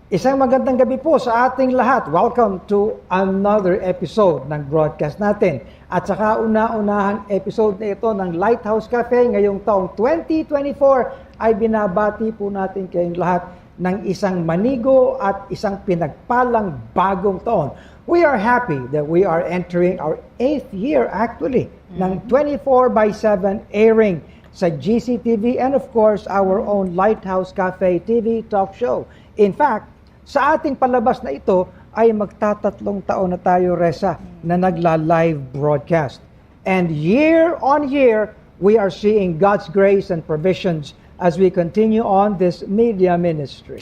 Isang magandang gabi po sa ating lahat. Welcome to another episode ng broadcast natin. At saka una-unahang episode na ito ng Lighthouse Cafe ngayong taong 2024 ay binabati po natin kayong lahat ng isang manigo at isang pinagpalang bagong taon. We are happy that we are entering our 8th year actually ng 24/7 airing sa GCTV and of course our own Lighthouse Cafe TV talk show. In fact, sa ating palabas na ito ay magtatatlong taon na tayo, Reza, na nagla-live broadcast. And year on year, we are seeing God's grace and provisions as we continue on this media ministry.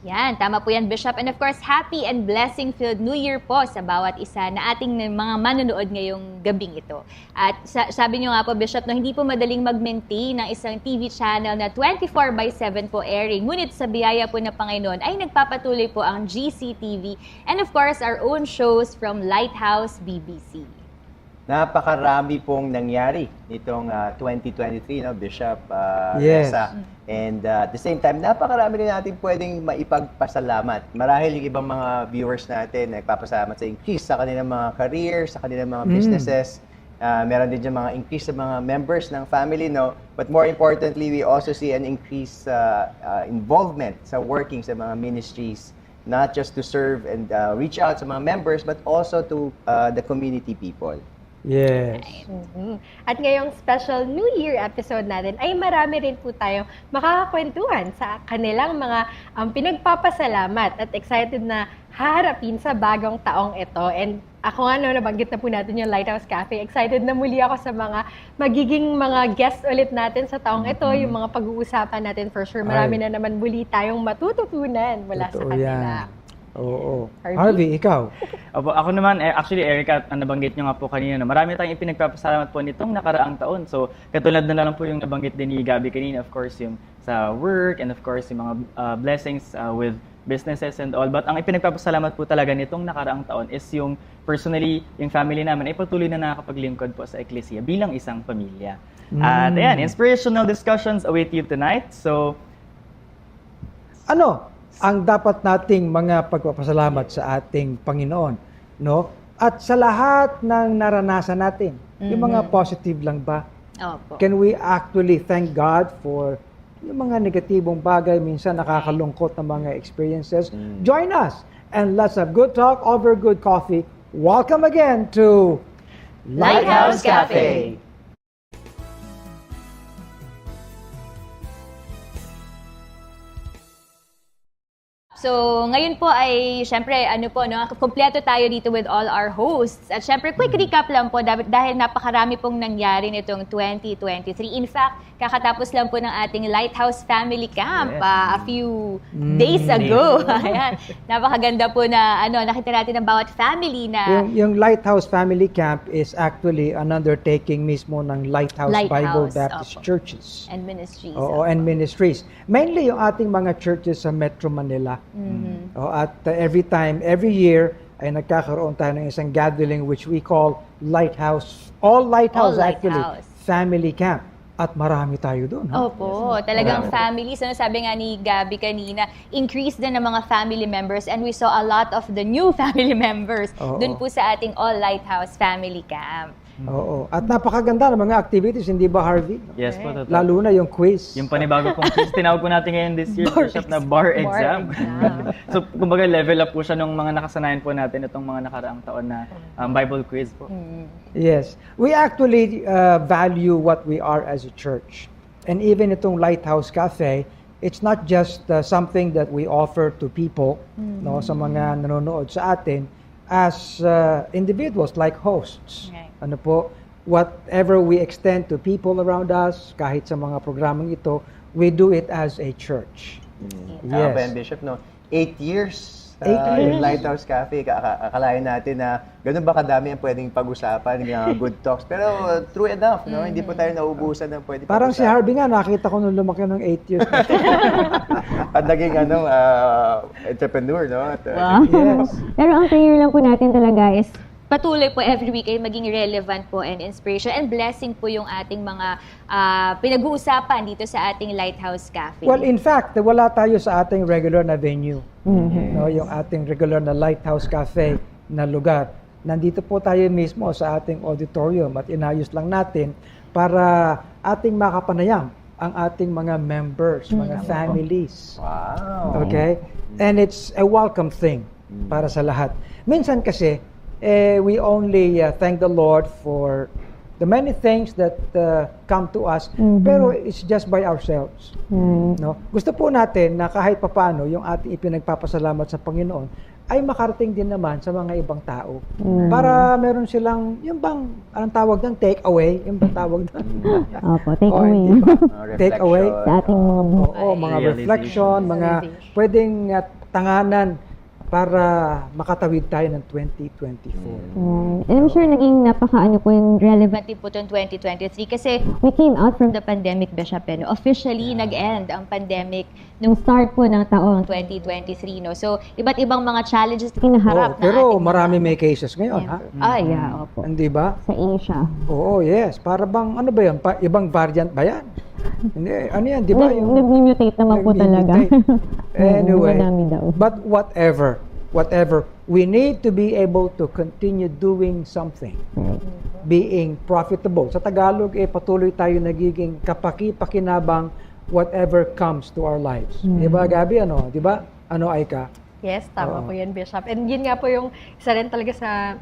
Yan, tama po yan, Bishop. And of course, happy and blessing-filled New Year po sa bawat isa na ating mga manonood ngayong gabing ito. At sabi nyo nga po, Bishop, na hindi po madaling mag-maintain ng isang TV channel na 24/7 po airing. Ngunit sa biyaya po ng Panginoon ay nagpapatuloy po ang GCTV and of course, our own shows from Lighthouse BBC. Napakarami pong nangyari nitong 2023, no, Bishop Yes. Reza. And at the same time, napakarami rin natin pwedeng maipagpasalamat. Marahil yung ibang mga viewers natin nagpapasalamat sa increase sa kanilang mga career, sa kanilang mga businesses. Meron din dyan mga increase sa mga members ng family, no? But more importantly, we also see an increase involvement sa working sa mga ministries, not just to serve and reach out sa mga members, but also to the community people. Yes. At ngayong special New Year episode natin ay marami rin po tayong makakakwentuhan sa kanilang mga pinagpapasalamat at excited na haharapin sa bagong taong ito. And ako nga, nabanggit na po natin yung Lighthouse Cafe. Excited na muli ako sa mga magiging mga guest ulit natin sa taong ito, yung mga pag-uusapan natin for sure. Marami na naman muli tayong matututunan mula sa kanila. Oo. Harvey, ikaw? Ako naman, actually, Erica, nabanggit nyo nga po kanina, no, marami tayong ipinagpapasalamat po nitong nakaraang taon. So, katulad na lang po yung nabanggit din ni Gabby kanina, of course, yung sa work and of course, yung mga blessings with businesses and all. But ang ipinagpapasalamat po talaga nitong nakaraang taon is yung personally, yung family namin ay patuloy na nakakapaglingkod po sa Ecclesia bilang isang pamilya. At ayan, inspirational discussions await you tonight. So, Ano ang dapat nating mga pagpapasalamat sa ating Panginoon, no? At sa lahat ng naranasan natin, yung mga positive lang ba? Opo. Can we actually thank God for yung mga negatibong bagay, minsan nakakalungkot na mga experiences? Join us and let's have good talk over good coffee. Welcome again to Lighthouse Cafe. So, ngayon po ay, syempre, kumpleto tayo dito with all our hosts. At syempre, quick recap lang po dahil napakarami pong nangyari nitong 2023. In fact, kakatapos lang po ng ating Lighthouse Family Camp a few days ago. Ayan. Napakaganda po na nakita natin ng bawat family na... Yung Lighthouse Family Camp is actually an undertaking mismo ng Lighthouse Bible Baptist Churches. And ministries. Oo, and ministries. Mainly yung ating mga churches sa Metro Manila. Every year, ay nagkakaroon tayo ng isang gathering which we call Lighthouse, all Lighthouse Family Camp. At marami tayo doon. Opo, talagang families. Sabi nga ni Gabby kanina, increase din ng mga family members and we saw a lot of the new family members doon po sa ating All Lighthouse Family Camp. Oo. At napakaganda ng mga activities, hindi ba, Harvey? yes po, totoo. Lalo na yung quiz. Yung panibago pong quiz, tinawag po natin ngayon this year, Bishop, na bar exam. So, kumbaga, level up po siya nung mga nakasanayan po natin itong mga nakaraang taon na Bible quiz po. Yes. We actually value what we are as a church. And even itong Lighthouse Cafe, it's not just something that we offer to people, no, sa mga nanonood sa atin, as individuals, like hosts. Right. Ano po, whatever we extend to people around us, kahit sa mga programang ito, we do it as a church. Tama ba yan, Bishop, no? 8 years. Yung Lighthouse Cafe, akalain natin na ganun ba kadami ang pwedeng pag-usapan, yung good talks. Pero true enough, no? Hindi po tayo nauubusan ng pwedeng Parang si Harvey nga, nakita ko nung lumaki ng 8 years. At naging entrepreneur, no? At, Wow. Yes. Pero ang prayer lang po natin talaga is patuloy po every week ay maging relevant po and inspiration and blessing po yung ating mga pinag-uusapan dito sa ating Lighthouse Cafe. Well, in fact, wala tayo sa ating regular na venue. No, yung ating regular na Lighthouse Cafe na lugar. Nandito po tayo mismo sa ating auditorium at inayos lang natin para ating makapanayam ang ating mga members, mga families. Wow. Okay? And it's a welcome thing para sa lahat. Minsan kasi, we only thank the Lord for the many things that come to us, pero it's just by ourselves. No? Gusto po natin na kahit papano yung ating ipinagpapasalamat sa Panginoon ay makarating din naman sa mga ibang tao. Para meron silang, yung bang, anong tawag ng take away? Yung bang tawag ng Opo, take Oh, away. hindi ba? Take away? Sa ating mga Oo, mga reflection, mga pwedeng tanganan para makatawid tayo ng 2024. And I'm sure naging napaka-ano po yung relevant. relevant din po itong 2023 kasi We came out from the pandemic, Bishop, no? Officially nag-end ang pandemic nung start po ng taon. 2023, no? So, iba't ibang mga challenges na Kinaharap na Pero ating marami mga may cases ngayon, ha? Yeah, opo. Hindi ba? Sa Asia. Oo, yes. Para bang, ano ba yan? Ibang variant ba yan? Hindi, ano yan, di ba? Nag-mutate naman po talaga. Anyway, Madami daw. but whatever, we need to be able to continue doing something. Being profitable. Sa Tagalog, patuloy tayo nagiging kapaki-pakinabang whatever comes to our lives. Di ba, Gabi? Ano? Di ba? Ano, Aika? Yes, tama po yan, Bishop. And yun nga po yung isa rin talaga sa,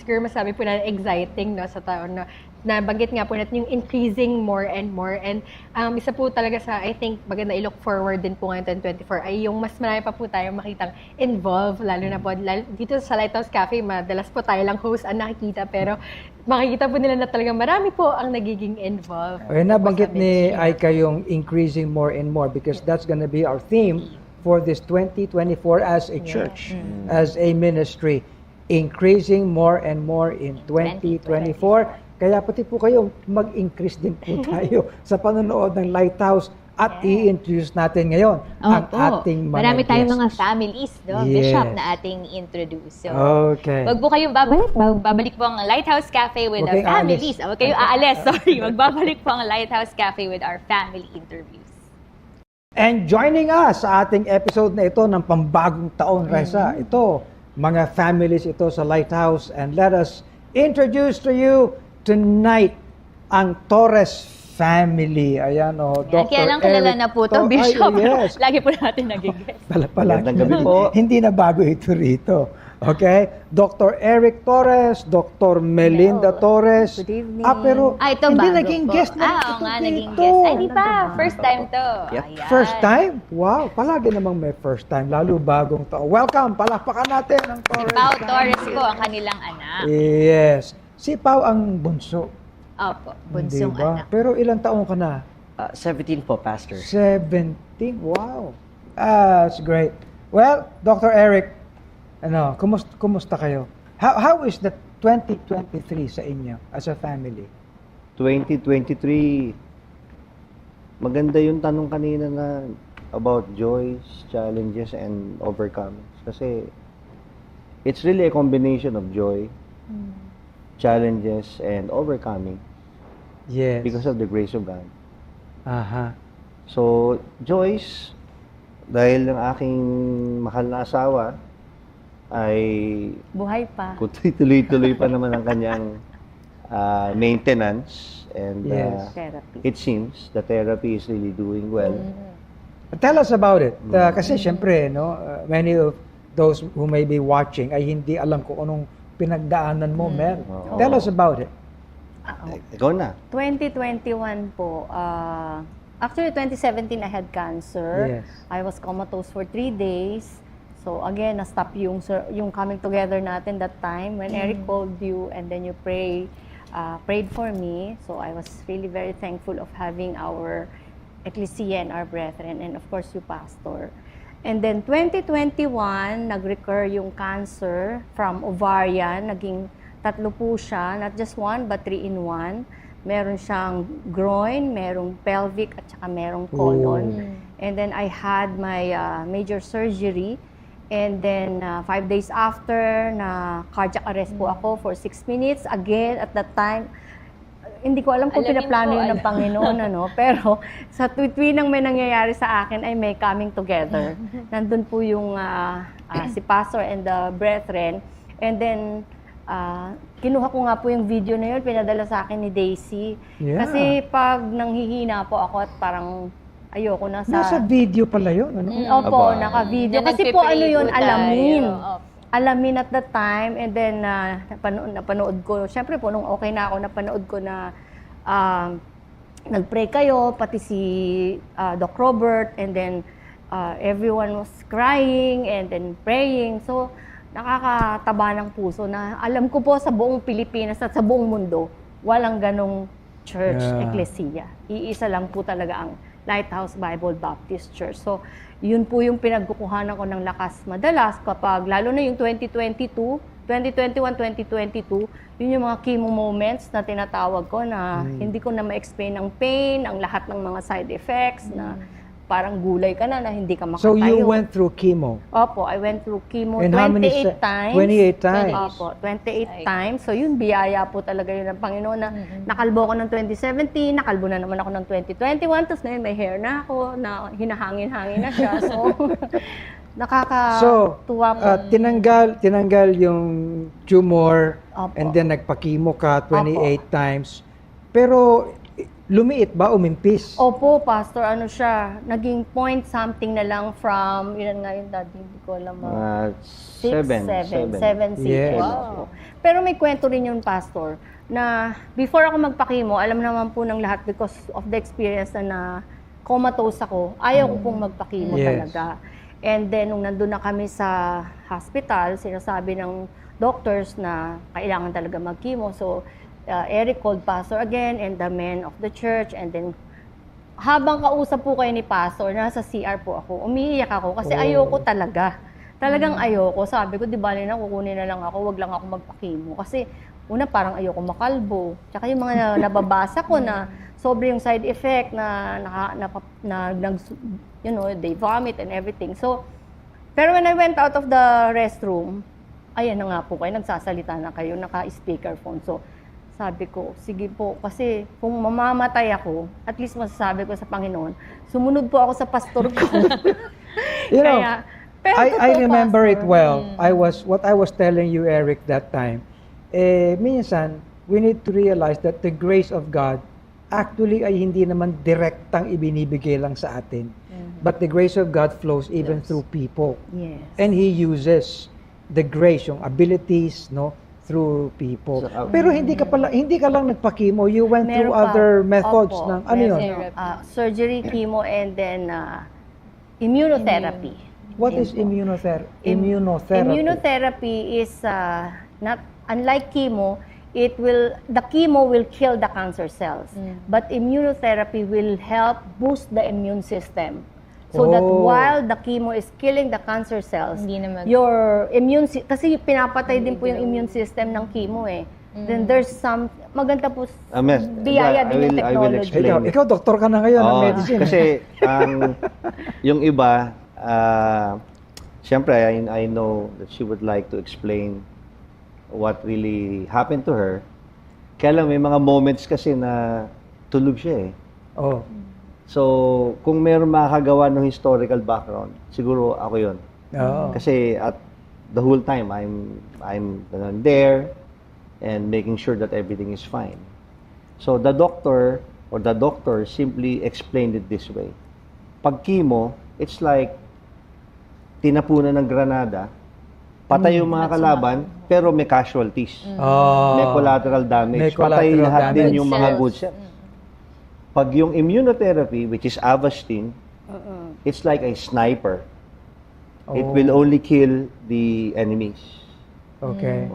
siguro masabi po na exciting, no, sa taon na nabanggit nga po natin yung increasing more and more. And isa po talaga sa, I think, maganda i-look forward din po ngayon 2024 ay yung mas marami pa po tayong makitang involved, lalo na po, dito sa Lighthouse Cafe, madalas po tayo lang host ang nakikita, pero makikita po nila na talaga marami po ang nagiging involved. Ay, nabanggit ni Aika yung increasing more and more because that's gonna be our theme for this 2024 as a church, as a ministry. Increasing more and more in 2024. Kaya pati po kayo, mag-increase din po tayo sa panonood ng Lighthouse at i-introduce natin ngayon ang ating mga marami tayong guests. mga families, no, Yes. Bishop, na ating introduce. So, Okay. wag po kayong babalik po ang Lighthouse Cafe with Huwag our kayong aalis. families. Huwag kayong aalis, sorry. Magbabalik po ang Lighthouse Cafe with our family interviews. And joining us sa ating episode na ito ng pambagong taon, Raisa, ito, mga families ito sa Lighthouse. And let us introduce to you tonight ang Torres family. Ayan, Dr. Kaya lang kilala Eric na po ito, Bishop. Yes. Lagi po natin nag-guest. Palagi. Magandang gabi po. Hindi na bago ito rito. Okay? Dr. Eric Torres, Dr. Melinda Torres. Good evening. Pero Ito hindi bago naging po. guest na oo ito nga, dito. naging guest. Ay, di pa. First time to. Yep. Ayan. First time? Wow, palagi namang may first time, lalo bagong taon. Welcome, palakpakan natin ang Torres. Pao Torres po, ang kanilang anak. Yes. Si Pao ang bunso. Opo, bunsong Diba? anak. Pero ilang taon ka na? 17 po, Pastor. 17. Wow. That's great. Well, Dr. Eric, kumusta kayo? How is the 2023 sa inyo as a family? 2023, maganda yung tanong kanina na about joys, challenges, and overcomings. Kasi it's really a combination of joy, challenges, and overcoming Yes. because of the grace of God. Aha. So, joys, dahil ang aking mahal na asawa ay Buhay pa. tuloy-tuloy pa naman ang kanyang maintenance, and Yes. Therapy. it seems the therapy is really doing well. Tell us about it. Kasi syempre, many of those who may be watching ay hindi alam kung anong pinagdaanan mo, Mel. Oo. Tell us about it. Ikaw na. 2021 po. Actually, 2017 I had cancer. Yes. I was comatose for 3 days. So again, na-stop yung coming together natin that time when Eric called you and then you prayed for me. So I was really very thankful of having our ecclesia and our brethren and of course you, Pastor. And then 2021, nag-recur yung cancer from ovarian. Naging 3 po siya, not just 1 but 3 in 1. Meron siyang groin, merong pelvic, at saka merong colon. And then I had my major surgery. And then, 5 days after, na cardiac arrest po ako for 6 minutes. Again, at that time, hindi ko alam kung Alamin pinaplano ko, yun ng Panginoon, pero sa tuwing may nangyayari sa akin ay may coming together. Nandun po yung si Pastor and the brethren. And then, kinuha ko nga po yung video na yun, pinadala sa akin ni Daisy. Yeah. Kasi pag nanghihina po ako at parang ayoko na sa... Nasa video pala yun, ano? Opo, Aba. naka-video. Na Kasi po ano nagpe-pray yun, po tayo. alamin. Opo. Alamin at that time, and then napanood ko, syempre po nung okay na ako, napanood ko na nag-pray kayo, pati si Doc Robert, and then everyone was crying and then praying. So, nakakataba ng puso na alam ko po sa buong Pilipinas at sa buong mundo, walang ganong church, ecclesia. Iisa lang po talaga ang Lighthouse Bible Baptist Church. So, yun po yung pinagkukuhanan ko ng lakas madalas kapag, lalo na yung 2021, 2022, yun yung mga chemo moments na tinatawag ko na hindi ko na ma-explain ang pain, ang lahat ng mga side effects na parang gulay ka na hindi ka So makatayo. you went through chemo? Opo, I went through chemo And how many 28 times. 28 times? Opo, 28 times. So yun, biyaya po talaga yun ng Panginoon na nakalbo ko ng 2017, nakalbo na naman ako ng 2021, tapos ngayon may hair na ako, na hinahangin-hangin na siya. So, nakakatuwa po. Tinanggal yung tumor Opo. and then nagpa-chemo ka 28 times. Pero lumiit ba, umimpis? Opo, Pastor, ano siya, naging point something na lang from, yun nga yung daddy, hindi ko alam. 7, 6. Yes. Wow. Pero may kwento rin yun, Pastor, na before ako magpa-chemo, alam naman po ng lahat because of the experience na comatose ako, ayaw ko pong magpa-chemo talaga. And then, nung nandun na kami sa hospital, sinasabi ng doctors na kailangan talaga mag-chemo. So, Eric called Pastor again and the men of the church, and then habang kausap po kayo ni Pastor, nasa CR po ako, umiiyak ako kasi ayoko talaga. Talagang ayoko. Sabi ko, di bali na, kukunin na lang ako, wag lang ako magpa-chemo. Kasi una, parang ayoko makalbo. Tsaka yung mga nababasa ko na sobre yung side effect you know, they vomit and everything. So, pero when I went out of the restroom, ayan na nga po kayo, nagsasalita na kayo, naka-speakerphone. So, sabi ko, sige po, kasi kung mamamatay ako, at least masasabi ko sa Panginoon, sumunod po ako sa pastor ko. You know, pero I remember Pastor, it well. What I was telling you, Eric, that time, minsan, we need to realize that the grace of God actually ay hindi naman direktang ibinibigay lang sa atin. But the grace of God flows even through people. Yes. And He uses the grace, yung abilities, no, through people. Pero hindi ka lang nagpa-chemo, you went through Meron pa. other methods Opo, ng ano yun? surgery, chemo, and then immunotherapy. What is immunotherapy? Immunotherapy is not unlike chemo. The chemo will kill the cancer cells, but immunotherapy will help boost the immune system. So that while the chemo is killing the cancer cells, your immune kasi pinapatay din po yung immune system ng chemo eh. Then there's some maganda po biyaya din yung I will technology. explain. Ikaw, doktor ka na ngayon ng medicine. Kasi yung iba, siyempre, I know that she would like to explain what really happened to her. Kaya lang may mga moments kasi na tulog siya eh. Oh. So, kung meron makakagawa ng historical background, siguro ako yun. Oh. Kasi at the whole time, I'm there and making sure that everything is fine. So, the doctor simply explained it this way. Pag chemo, it's like tinapunan ng granada, patay yung mga kalaban, pero may casualties. May collateral damage. Patay lahat din yung mga good cells. Pag yung immunotherapy, which is Avastin, it's like a sniper. It will only kill the enemies. Okay.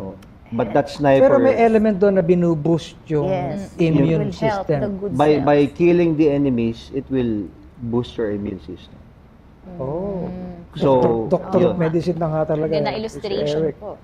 But that sniper... Pero may element doon na binuboost yung immune It will help the system. good cells. By killing the enemies, it will boost your immune system. Oh. So, Doctor of yun. medicine na nga talaga. Ganda si illustration Eric. po.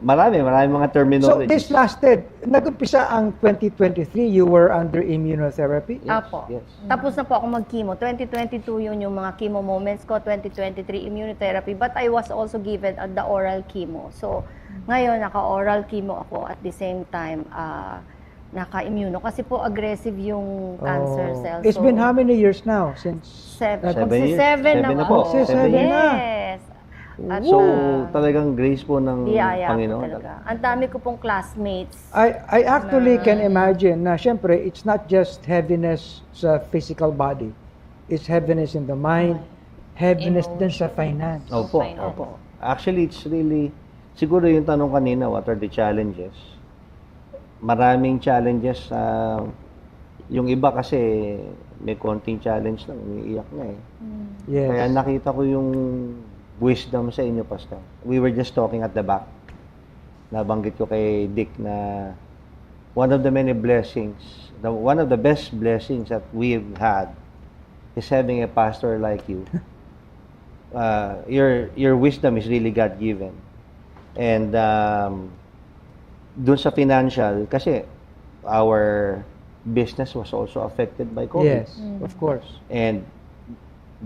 Marami mga So terminologies. this lasted, nag-umpisa ang 2023, you were under immunotherapy? Yes, Apo. yes. Tapos na po ako mag-chemo. 2022 yun yung mga chemo moments ko, 2023 immunotherapy. But I was also given the oral chemo. So, ngayon, naka-oral chemo ako at the same time, naka-immuno. Kasi po aggressive yung cancer cells. It's been how many years now since? Seven. 7 years. Seven Seven na na po. po. Seven na. Yes. At, So, talagang grace po ng biyaya po Panginoon. talaga. Ang dami ko pong classmates. I actually can imagine na syempre, it's not just heaviness sa physical body. It's heaviness in the mind, heaviness din sa finance. Opo, opo. Actually, it's really, siguro yung tanong kanina, what are the challenges? Maraming challenges. Yung iba kasi, may konting challenge lang, umiiyak na eh. Yes. Kaya nakita ko yung wisdom sa inyo, Pastor. We were just talking at the back. Nabanggit ko kay Dick na one of the many blessings, one of the best blessings that we've had is having a pastor like you. Your wisdom is really God-given. And dun sa financial, kasi our business was also affected by COVID. Yes, of course. And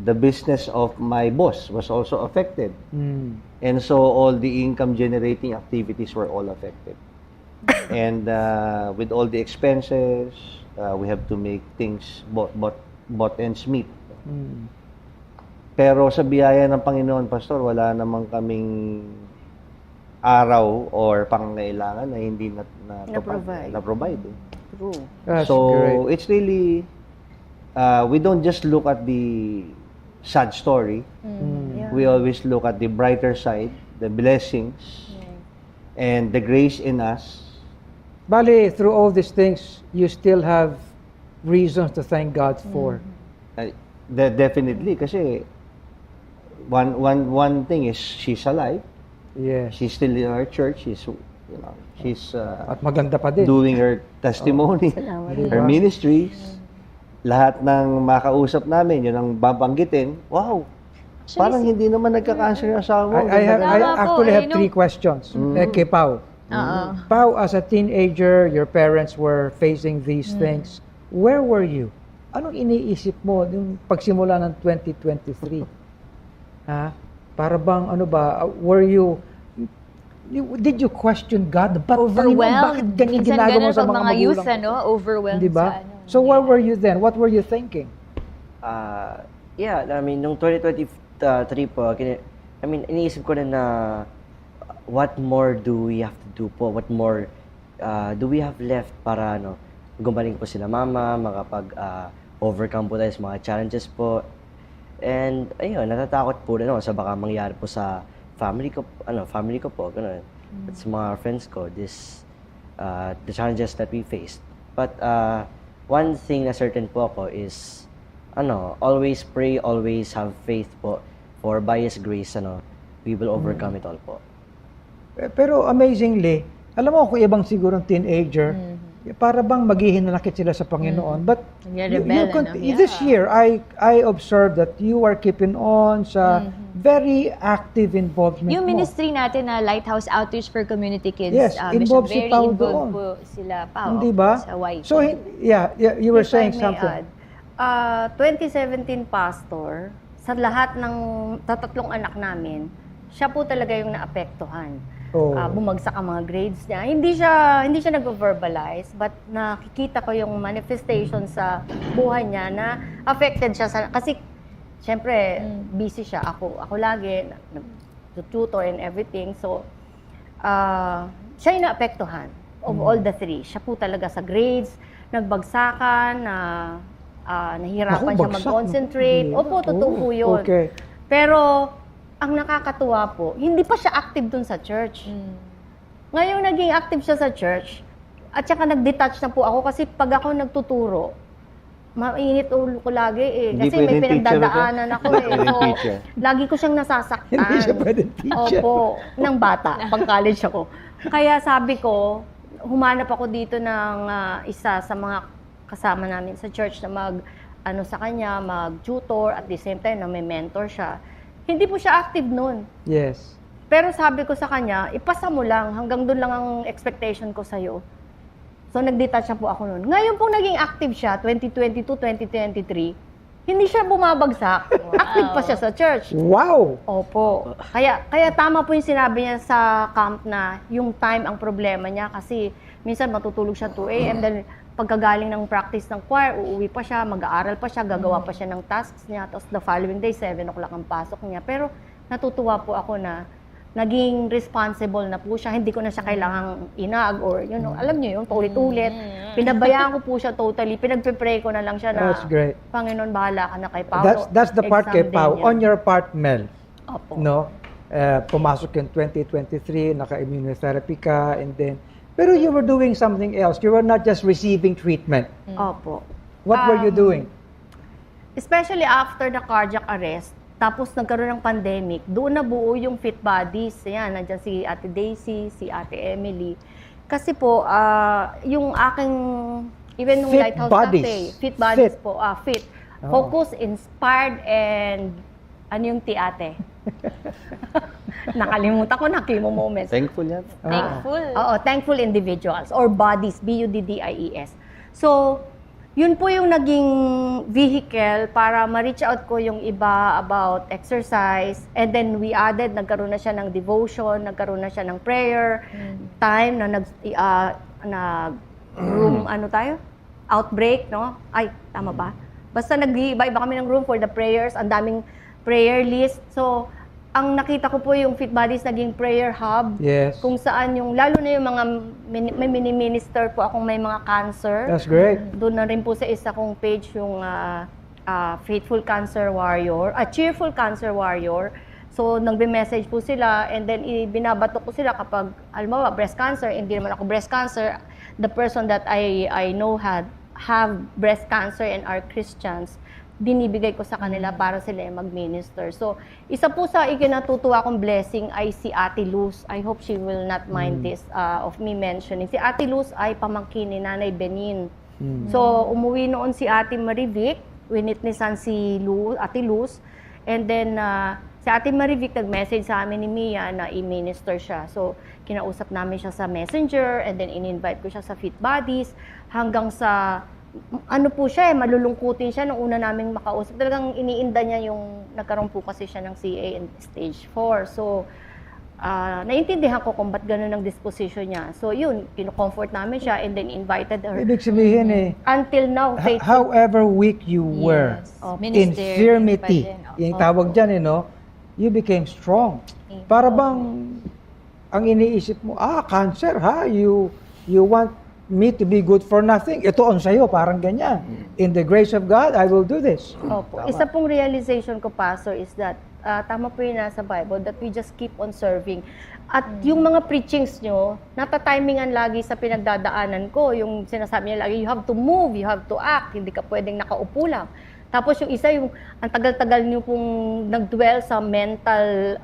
the business of my boss was also affected. Mm. And so all the income generating activities were all affected. And with all the expenses, we have to make things bought ends meet. Mm. Pero sa biyaya ng Panginoon, Pastor, wala namang kaming araw or pangangailangan na hindi na-provide. True. That's So great. it's really, we don't just look at the sad story. Yeah. We always look at the brighter side, the blessings, and the grace in us. Bali, through all these things, you still have reasons to thank God for. Definitely, kasi one thing is she's alive. Yes. She's still in our church. She's At maganda pa din. doing her testimony, her ministries. Lahat ng makausap namin, yun ang babanggitin. Wow! Parang hindi naman nagka-cancer yung asawa mo. I Tama po, actually have nung- three questions. Kay Pao. Oo. Pao, as a teenager, your parents were facing these things. Where were you? Anong iniisip mo yung pagsimula ng 2023? Ha? Para bang, were you, did you question God? Bakit Overwhelmed. ganyan Minsan ginagawa ganun sa pag mga mga youth, magulang ko? overwhelmed Di ba? sa ano. So where were you then? What were you thinking? Yeah, I mean, nung 2023 po, iniisip ko na what more do we have to do po? What more do we have left para gumaling po sila mama, makapag-overcome po tayo sa mga challenges po. And ayun, natatakot po rin ako sa baka mangyari po sa family ko po, ganun. At sa mga friends ko, the challenges that we faced. But one thing na certain po ako is always pray, always have faith po, for by His grace we will overcome it all po. Pero amazingly, alam mo kung ibang sigurong teenager, para bang maghihinanakit sila sa Panginoon. But Nagre-rebel, this year, I observed that you are keeping on sa very active involvement Yung mo. ministry natin na Lighthouse Outreach for Community Kids, Yes, involved si very Pao involved doon. po sila, Pao, Hindi ba? sa YP. So, you were If I saying may something. add, 2017 pastor, sa lahat ng tatlong anak namin, siya po talaga yung naapektuhan. Oh. Bumagsak ang mga grades niya. Hindi siya nag-verbalize, but nakikita ko yung manifestation sa buhay niya na affected siya kasi syempre busy siya. Ako lagi tutor and everything. So siya yung naapektuhan of all the three. Siya po talaga sa grades, nagbagsakan, nahihirapan Naku, siya bagsak, mag-concentrate. no? Opo, totoo po yun. Okay. Pero ang nakakatuwa po, hindi pa siya active dun sa church. Ngayon naging active siya sa church, at saka nag-detach na po ako kasi pag ako nagtuturo, mainit ulo ko lagi eh. Hindi Kasi may pwedeng pinagdadaanan ako eh. Pwedeng So, teacher. lagi ko siyang nasasaktan. Hindi siya pwedeng teacher. Opo, ng bata, pang-college ako. Kaya sabi ko, humanap ako dito ng isa sa mga kasama namin sa church na sa kanya, mag-tutor at the same time na may mentor siya. Hindi po siya active noon. Yes. Pero sabi ko sa kanya, ipasa mo lang, hanggang doon lang ang expectation ko sa'yo. So, nag-detach na po ako noon. Ngayon po naging active siya, 2022, 2023, hindi siya bumabagsak. Active pa siya sa church. Wow! Opo. Kaya tama po yung sinabi niya sa camp na yung time ang problema niya kasi minsan matutulog siya 2 a.m. Then pagkagaling ng practice ng choir, uuwi pa siya, mag-aaral pa siya, gagawa pa siya ng tasks niya. Tapos the following day, 7 o'clock ang pasok niya. Pero natutuwa po ako na naging responsible na po siya. Hindi ko na siya kailangang inag or, alam niyo yun, paulit-ulit. Pinabayaan ko po siya totally. Pinagpe-pray ko na lang siya na, That's great. Panginoon, bahala ka na kay Pao. That's the part kay Exam Pao. din On yan. your part, Mel. Opo. No? Pumasok yung 2023, naka-immunotherapy ka, and then, pero you were doing something else. You were not just receiving treatment. Opo. What were you doing? Especially after the cardiac arrest, tapos nagkaroon ng pandemic, doon nabuo yung Fit Bodies. Yan, nandiyan si Ate Daisy, si Ate Emily. Kasi po, yung aking, even nung Fit Lighthouse Bodies. Cafe, Fit Bodies Fit. po, Fit. Oh. Focus, inspired, and ano yung ti ate? Nakalimutan ko na, chemo moments. Thankful yan. Thankful. Oo, thankful individuals or bodies, B-U-D-D-I-E-S. So, yun po yung naging vehicle para ma-reach out ko yung iba about exercise. And then we added, nagkaroon na siya ng devotion, nagkaroon na siya ng prayer time na room, ano tayo? Outbreak, no? Ay, tama ba? Basta nag-iba-iba kami ng room for the prayers, ang daming prayer list. So, ang nakita ko po yung Fit Bodies naging prayer hub. Yes. Kung saan yung, lalo na yung mga, may mini-minister po akong may mga cancer. That's great. Doon na rin po sa isa kong page yung Faithful Cancer Warrior, Cheerful Cancer Warrior. So, nagbe-message po sila and then binabato ko sila kapag, halimbawa, breast cancer, hindi naman ako breast cancer. The person that I know have breast cancer and are Christians, binibigay ko sa kanila para sila mag-minister. So, isa po sa ikinatutuwa kong blessing ay si Ate Luz. I hope she will not mind this of me mentioning. Si Ate Luz ay pamangkin ni Nanay Benin. So, umuwi noon si Ate Marivic, winitnessan si Ate Luz, and then si Ate Marivic nag-message sa amin ni Mia na i-minister siya. So, kinausap namin siya sa Messenger, and then in-invite ko siya sa Fit Bodies, hanggang sa ano po siya malulungkutin siya nung una naming makausap. Talagang iniinda niya yung nagkaroon po kasi siya ng CA in stage 4. So, naintindihan ko kung ba't ganun ang disposition niya. So, yun, kinukomfort namin siya and then invited her. Ibig sabihin Until now, faithful. however weak you were, infirmity, yung tawag dyan, no? You became strong. Para bang, ang iniisip mo, cancer, ha? You want me to be good for nothing. Ito on sa'yo, parang ganyan. In the grace of God, I will do this. Opo. Isa pong realization ko, Pastor, is that tama po yun nasa Bible, that we just keep on serving. At yung mga preachings nyo, natatimingan lagi sa pinagdadaanan ko. Yung sinasabi niya lagi, you have to move, you have to act, hindi ka pwedeng nakaupo lang. Tapos yung isa, yung ang tagal-tagal nyo pong nag-dwell sa mental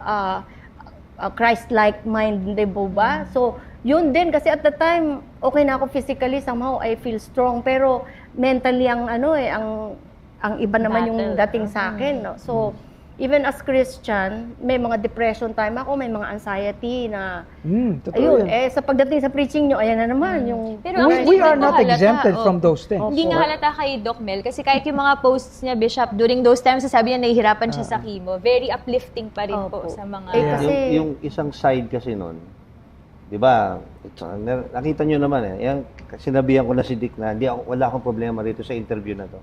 Christ-like mind, di ba? So, yun din, kasi at the time, okay na ako physically, somehow I feel strong, pero mentally ang ang iba naman yung dating sa akin. No? So, even as Christian, may mga depression time ako, may mga anxiety na, ayun, sa pagdating sa preaching nyo, ayan na naman, yung... Pero we are not exempted from those things. Hindi nga halata kay Doc Mel, kasi kahit yung mga posts niya, Bishop, during those times, sabi niya nahihirapan siya sa chemo. Very uplifting pa rin po sa mga... kasi- yung isang side kasi nun, di ba, nakita nyo naman yung sinabihan ko na si Dick na wala akong problema rito sa interview na to.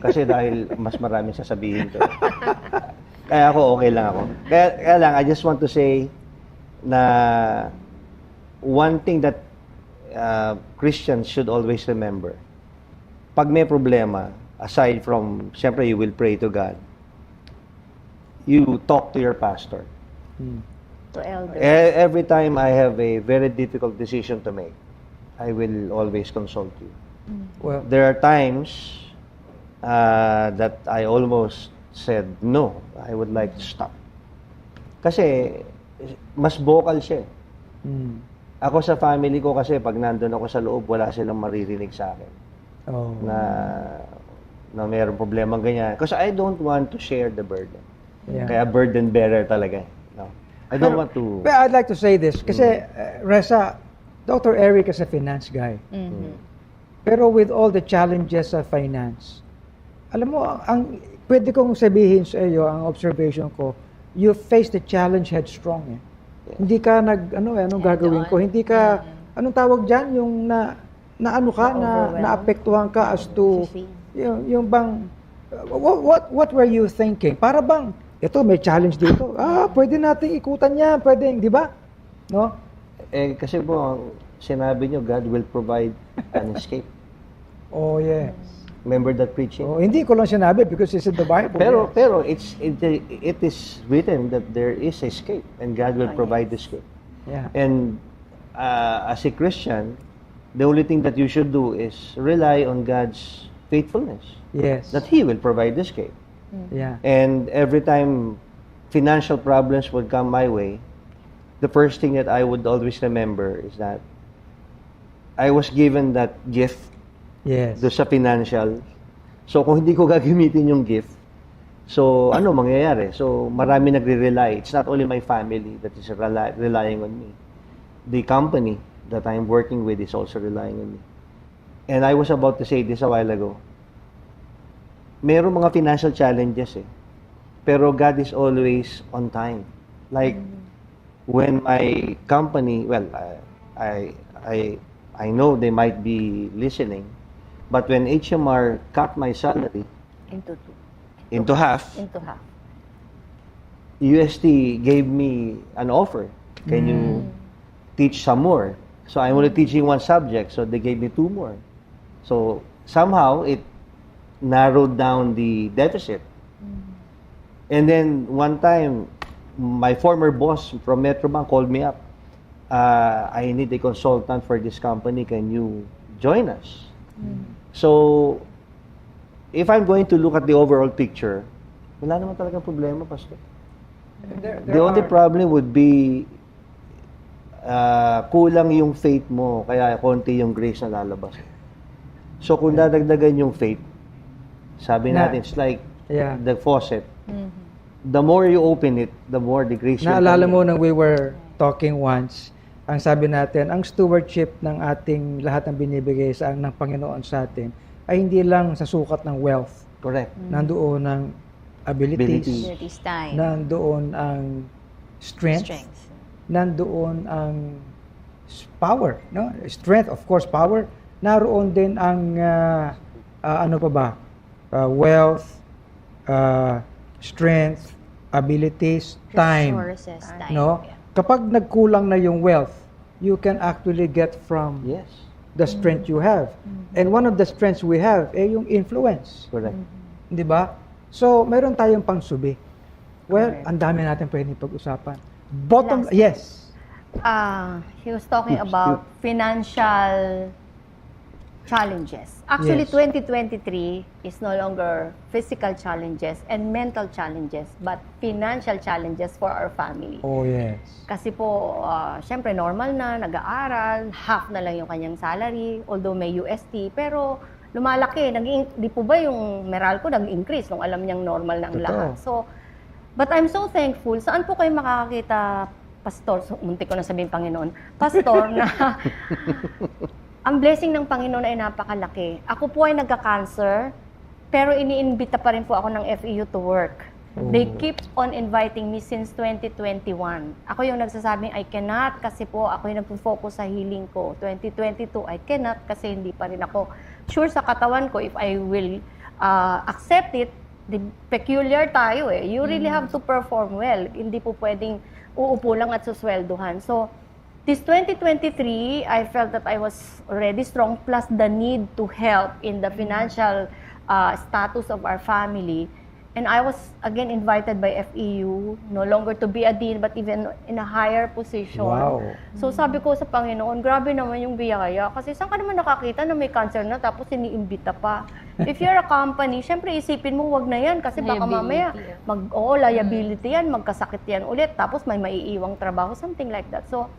Kasi dahil mas maraming sasabihin ko. Kaya ako, okay lang ako. Kaya lang, I just want to say na one thing that Christians should always remember, pag may problema, aside from, siyempre you will pray to God, you talk to your pastor. To elders. Every time I have a very difficult decision to make, I will always consult you. Well, There are times that I almost said, no, I would like to stop. Kasi, mas vocal siya. Ako sa family ko kasi, pag nandun ako sa loob, wala silang maririnig sa akin. Na mayroong problemang ganyan. Because I don't want to share the burden. Yeah. Kaya burden bearer talaga. No? I don't want to... But I'd like to say this, kasi Reza, Dr. Eric is a finance guy. Pero with all the challenges sa finance, alam mo, ang pwede kong sabihin sa iyo, ang observation ko, you face the challenge headstrong. Eh. Hindi ka anong gagawin ko? Hindi ka, anong tawag dyan? Yung ano ka, naapektuhan ka as to, yung bang, what were you thinking? Para bang, ito may challenge dito. Pwede nating ikutan yan, pwedeng, di ba? No? Kasi po, sinabi nyo, God will provide an escape. Oh, yes. Remember that preaching? Oh, hindi ko lang sinabi because it's in the Bible. Pero it is written that there is escape and God will provide escape. Yeah. And as a Christian, the only thing that you should do is rely on God's faithfulness. Yes. That He will provide escape. Yeah. And every time financial problems would come my way, the first thing that I would always remember is that I was given that gift Yes. do sa financial. So, kung hindi ko gagamitin yung gift, so, ano mangyayari? So, marami nagre-rely. It's not only my family that is relying on me. The company that I'm working with is also relying on me. And I was about to say this a while ago. Meron mga financial challenges eh. Pero God is always on time. Like, when my company, well, I know they might be listening, but when HMR cut my salary into half, UST gave me an offer. Can you teach some more? So I'm only teaching one subject, so they gave me 2 more. So somehow it narrowed down the deficit. And then one time, my former boss from Metrobank called me up. I need a consultant for this company. Can you join us? So, if I'm going to look at the overall picture, wala naman talagang problema, Pastor. The only problem would be kulang yung faith mo, kaya konti yung grace na lalabas. So, kung dadagdagan yung faith, sabi natin, it's like the faucet. The more you open it, the more the grace will come. Naalala mo nang we were talking once, ang sabi natin, ang stewardship ng ating lahat ng binibigay ng Panginoon sa atin ay hindi lang sa sukat ng wealth. Correct. Nandoon ang abilities. Time. Nandoon ang strength. Nandoon ang power. No? Strength, of course, power. Naroon din ang, ano pa ba? Wealth, strength, abilities, time. Resources, time. No? Kapag nagkulang na yung wealth, you can actually get from the strength you have. And one of the strengths we have ay yung influence. Correct. Di ba? So, meron tayong pangsubi. Well, ang dami natin pwedeng pag-usapan. Yes. He was talking about financial challenges. Actually, Yes. 2023 is no longer physical challenges and mental challenges, but financial challenges for our family. Oh, yes. Kasi po, syempre normal na, nag-aaral, half na lang yung kanyang salary, although may UST, pero lumalaki. Di po ba yung Meralco nag-increase nung alam niyang normal na ang lahat? So, but I'm so thankful. Saan po kayo makakakita, Pastor, so, muntik ko na sabihin Panginoon, Pastor, na ang blessing ng Panginoon ay napakalaki. Ako po ay nagka-cancer, pero iniimbita pa rin po ako ng FEU to work. They keep on inviting me since 2021. Ako yung nagsasabing, I cannot kasi po ako yung nagpo-focus sa healing ko. 2022, I cannot kasi hindi pa rin ako sure sa katawan ko if I will accept it. Peculiar tayo eh. You really have to perform well. Hindi po pwedeng uupo lang at susweldohan. So, this 2023, I felt that I was already strong, plus the need to help in the financial status of our family. And I was again invited by FEU, no longer to be a dean, but even in a higher position. Wow. So sabi ko sa Panginoon, grabe naman yung biyaya. Kasi saan ka naman nakakita na may cancer na tapos iniimbita pa? If you're a company, syempre isipin mo, wag na yan. Kasi baka mamaya, liability yan, magkasakit yan ulit. Tapos may maiiwang trabaho, something like that. So,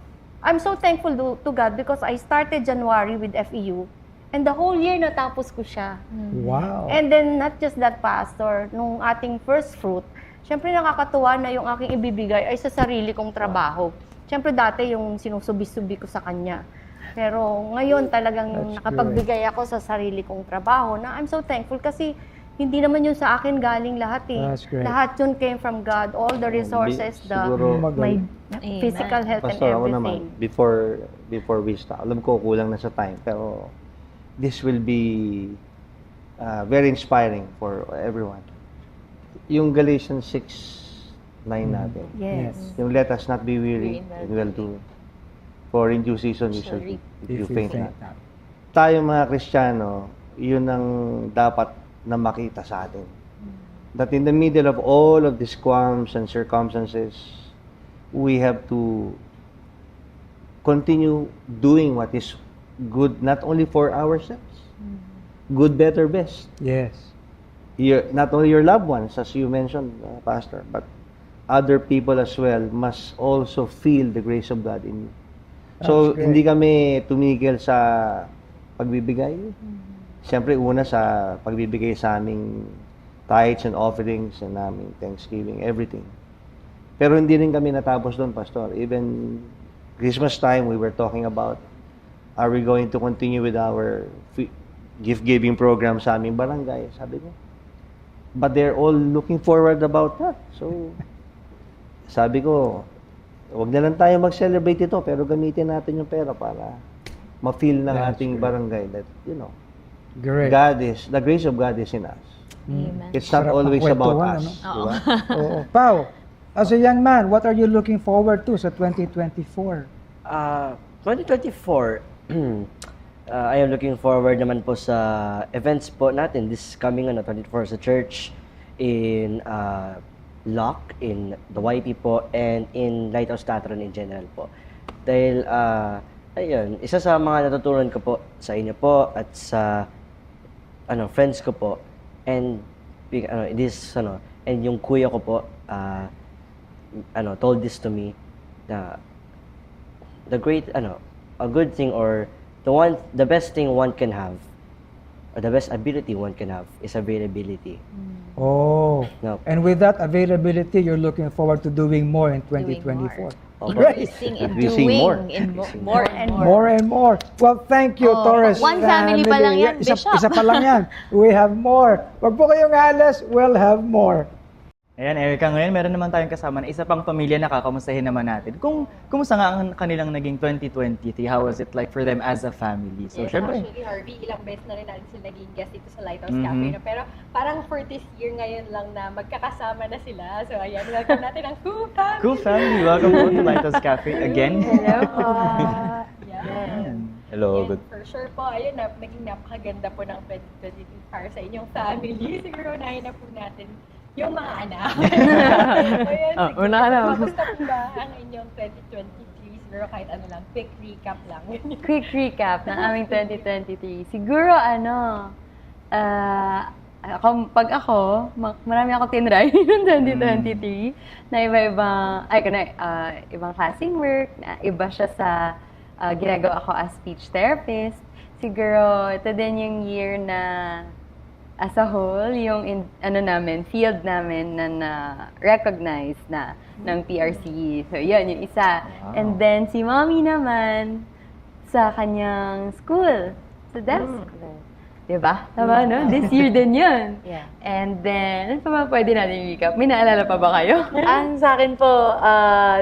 I'm so thankful to God because I started January with FEU. And the whole year natapos ko siya. Wow. And then not just that, Pastor, nung ating first fruit, Siyempre nakakatuwa na yung aking ibibigay ay sa sarili kong trabaho. Siyempre dati yung sinusubi-subi ko sa kanya. Pero ngayon talagang That's nakapagbigay ako sa sarili kong trabaho na I'm so thankful kasi hindi naman yun sa akin galing lahat eh. That's great. Lahat yun came from God. All the resources, Siguro, my Amen. physical health and Pastor, ako everything. naman, before we start, alam ko kulang na sa time, pero this will be very inspiring for everyone. Yung Galatians 6:9 natin. Yes. Yung let us not be weary in well-doing. For in due season you shall reap if you faint not. Tayo mga Kristiyano, yun ang dapat na makita sa atin. That in the middle of all of these qualms and circumstances, we have to continue doing what is good not only for ourselves, good, better, best. Yes. Not only your loved ones, as you mentioned, Pastor, but other people as well must also feel the grace of God in you. So, That's great. hindi kami tumigil sa pagbibigay. Siyempre, una sa pagbibigay sa aming tithes and offerings and aming thanksgiving, everything. Pero hindi rin kami natapos doon, Pastor. Even Christmas time, we were talking about, are we going to continue with our gift-giving program sa aming barangay? Sabi ko. But they're all looking forward about that. So, sabi ko, wag na lang tayo mag-celebrate ito, pero gamitin natin yung pera para ma-feel ng That's ating great. barangay that, Great. the grace of God is in us. Amen. It's not Sarap always ng about kwentuhan, us. ano? Di ba? Oo. Pao, as a young man, what are you looking forward to sa 2024? 2024, I am looking forward naman po sa events po natin this coming 24 sa church in Locke, in the YP po, and in Lighthouse Latron in general po. Dahil, ayun, isa sa mga natutunan ko po sa inyo po at sa friends ko po, and and yung kuya ko po, told this to me na a good thing or the best thing one can have, or the best ability one can have is availability. Oh. No. And with that availability, you're looking forward to doing more in Doing 2024. Increasing and Increasing doing more. more and more. More and more. Well, thank you, Oh, Torres. one family pa lang yan, Isa, Bishop. isa pa lang yan. We have more. Wag po kayong alas, we'll have more. Ayan, Erica, ngayon meron naman tayong kasama na isa pang pamilya na kakamustahin naman natin. Kumusta nga ang kanilang naging 2023? How was it like for them as a family? So, Yes, syempre, actually, Harvey, ilang beses na rin natin sila naging guest dito sa Lighthouse Mhm. Cafe. No? Pero parang for this year ngayon lang na magkakasama na sila. So ayan, welcome natin ang Cool Family. cool family. Welcome po to Lighthouse Cafe again. Hello po. Yeah. Ayan. Hello, Yan, good. for sure po. Ayun, naging napakaganda po ng 2023 para sa inyong family. Siguro unahin na po natin yung mga anak. Ayun, siguro. unahan na. Kamusta po ba ang inyong 2023? Siguro kahit ano lang, quick recap lang. Quick recap ng aming 2023. Siguro pag ako, marami ako tinry noong 2023 na iba-ibang, ibang klaseng work, na iba siya sa ginagawa ako as speech therapist. Siguro, ito din yung year na as a whole, yung field namin na recognize na ng PRCE. So, yun, yung isa. And then, si Mommy naman, sa kanyang school, sa desk. Diba? Tama, no? This year din yun. Yeah. And then, ano pa ba pwede natin recap? May naalala pa ba kayo? Ang sa akin po,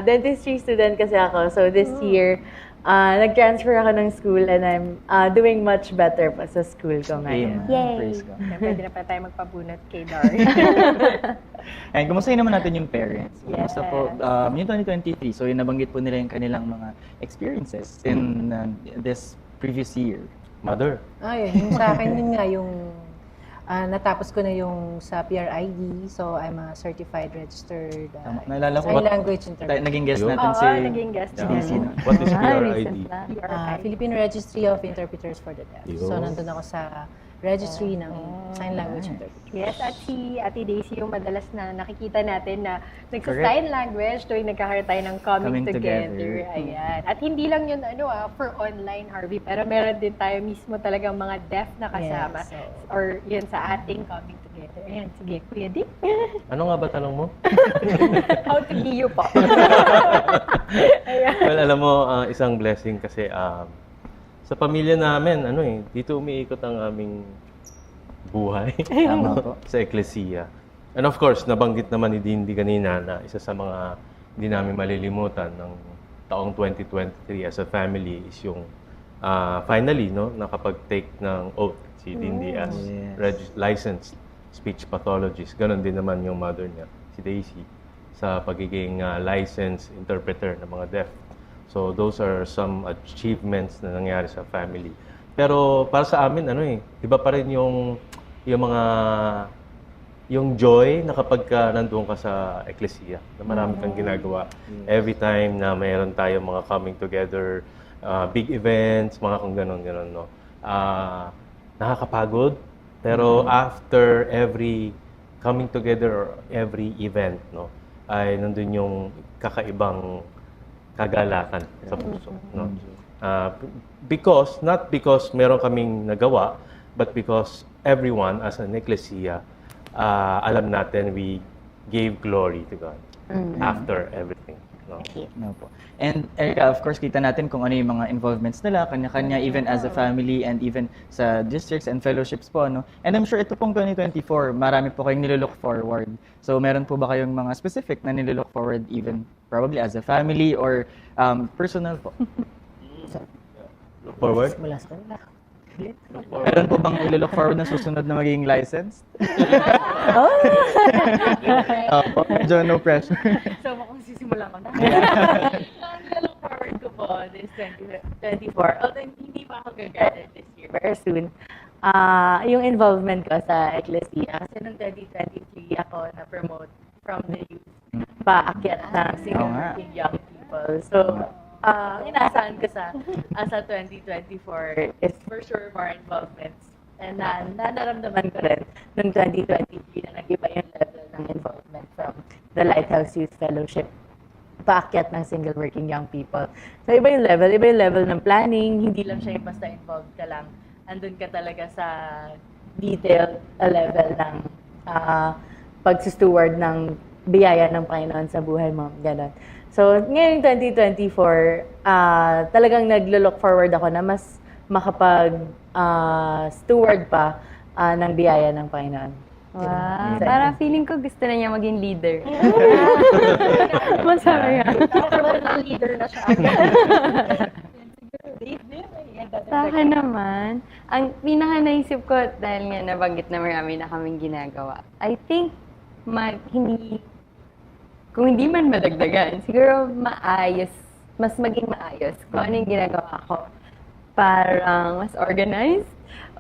dentistry student kasi ako. So this year, nag-transfer ako ng school and I'm doing much better pa sa school ko ngayon. Amen. Praise God. Pwede na pa tayo magpabunot kay Dari. And kumustahin naman natin yung parents. Kumusta po yung 2023? So yung nabanggit po nila yung kanilang mga experiences in this previous year. Mother. Yung sa akin yun nga yung natapos ko na yung sa PRID, so I'm a certified registered Naalala ko sign ba? language interpreter. Naging guest Yun? natin Oo, si naging guest si niya. DC. no? What is Ah, PRID? recent lang. Philippine Registry of Interpreters for the Deaf. Yun. So nandun ako sa registry ng sign language interpreter. Yes, at si Ate Daisy yung madalas na nakikita natin na nagsa-sign language tuwing nagkakaroon tayo ng coming together. Ayan. At hindi lang yun for online, Harvey, pero meron din tayo mismo talagang mga deaf na kasama. Yes, so, or yun sa ating coming together. Ayan, sige, Kuya Dick. Ano nga ba tanong mo? How to be you po. Well, alam mo, isang blessing kasi sa pamilya namin, dito umiikot ang aming buhay sa Ecclesia. And of course, nabanggit naman ni Dindy kanina na isa sa mga hindi namin malilimutan ng taong 2023 as a family is yung finally, nakapag-take ng oath si Dindy as licensed speech pathologist. Ganon din naman yung mother niya, si Daisy, sa pagiging licensed interpreter ng mga deaf. So those are some achievements na nangyari sa family. Pero para sa amin, iba pa rin yung joy na kapag nandoon ka sa Ecclesia, na marami kang ginagawa. Every time na mayroon tayong mga coming together, big events, mga kung ganon-ganon, no? Nakakapagod, pero after every coming together or every event, no, ay nandun yung kakaibang kagalakan sa puso, no? Not because meron kaming nagawa, but because everyone as an ecclesia, alam natin we gave glory to God after everything. No? No po. And Erica, of course, kita natin kung ano yung mga involvements nila, kanya-kanya, even as a family and even sa districts and fellowships po, no? And I'm sure ito pong 2024, marami po kayong nilook forward. So meron po ba kayong mga specific na nilook forward even probably as a family or personal po? Look forward? Mula sa kanila. Meron po bang nilook forward na susunod na magiging licensed? Opo, medyo no pressure. So, kung sisimulan ko na. Ang look forward ko po this 2024, although hindi pa ako gagraduate this year, very soon, yung involvement ko sa Ecclesia, kasi noong 2023 ako na-promote from the youth paakyat ng single-working young people. So, inaasahan ko sa 2024 is for sure more involvements. And naramdaman ko rin noong 2023 na nag-iba yung level ng involvement from the Lighthouse Youth Fellowship paakyat ng single working young people. So iba yung level ng planning, hindi lang siya yung basta involved ka lang. Andun ka talaga sa detailed level ng pag-steward ng biyaya ng Panginoon sa buhay mo. Ganon. So, ngayong 2024, talagang naglo-look forward ako na mas makapag-steward pa ng biyaya ng Panginoon. Wow. Parang feeling ko gusto na niya maging leader. Masaya. Leader na siya. Sa akin naman, ang pinaka naisip ko, dahil nga nabanggit na marami na kaming ginagawa, I think, kung hindi man madagdagan, siguro mas maging maayos kung ano yung ginagawa ko. Parang mas organized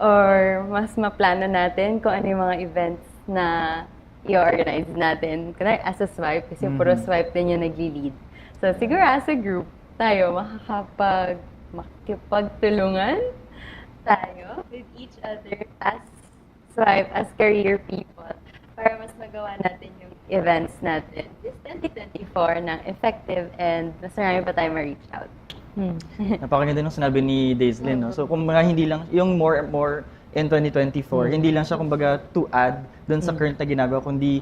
or mas maplano natin kung ano yung mga events na i-organize natin. Kunwari, as a swipe, kasi puro swipe din yung nagli-lead. So, siguro as a group, tayo makikipagtulungan tayo with each other as swipe, as career people, para mas magawa natin yung events natin this 2024 ng effective and mas marami pa tayo ma-reach out. Napakaganda nung sinabi ni Daislyn, no? So, kung mga hindi lang, yung more in 2024, hindi lang siya kumbaga to add doon sa current na ginagawa, kundi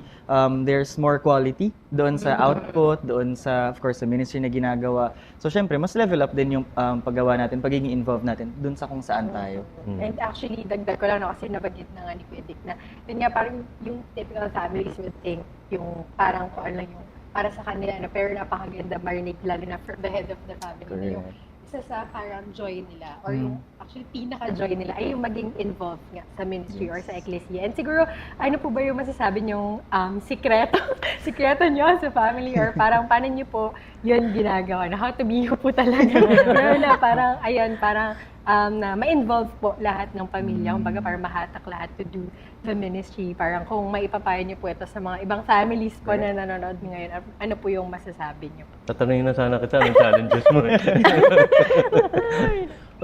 there's more quality doon sa output, doon sa, of course, sa ministry na ginagawa. So, syempre, mas level up din yung paggawa natin, pagiging involved natin doon sa kung saan tayo. And actually, dagdag ko lang kasi nabanggit na nga ni Kuya Dick na yun nga parang yung typical families would think yung parang kung ano yung para sa kanila na pero napakaganda marinig lalo na from the head of the family. Correct. Yung isa sa parang joy nila or yung actually pinaka-joy nila ay yung maging involved nga sa ministry or sa ecclesia. And siguro, ano po ba yung masasabi niyong sikreto niyo sa family or parang paano niyo po yun ginagawa na how to be you po talaga. Na parang, ayan, parang na ma-involve po lahat ng pamilya, kumbaga para mahatak lahat to do the ministry. Parang kung maipapayo niyo po ito sa mga ibang families po na nanonood ngayon, ano po yung masasabi niyo? Tatanungin na sana kita ng challenges mo.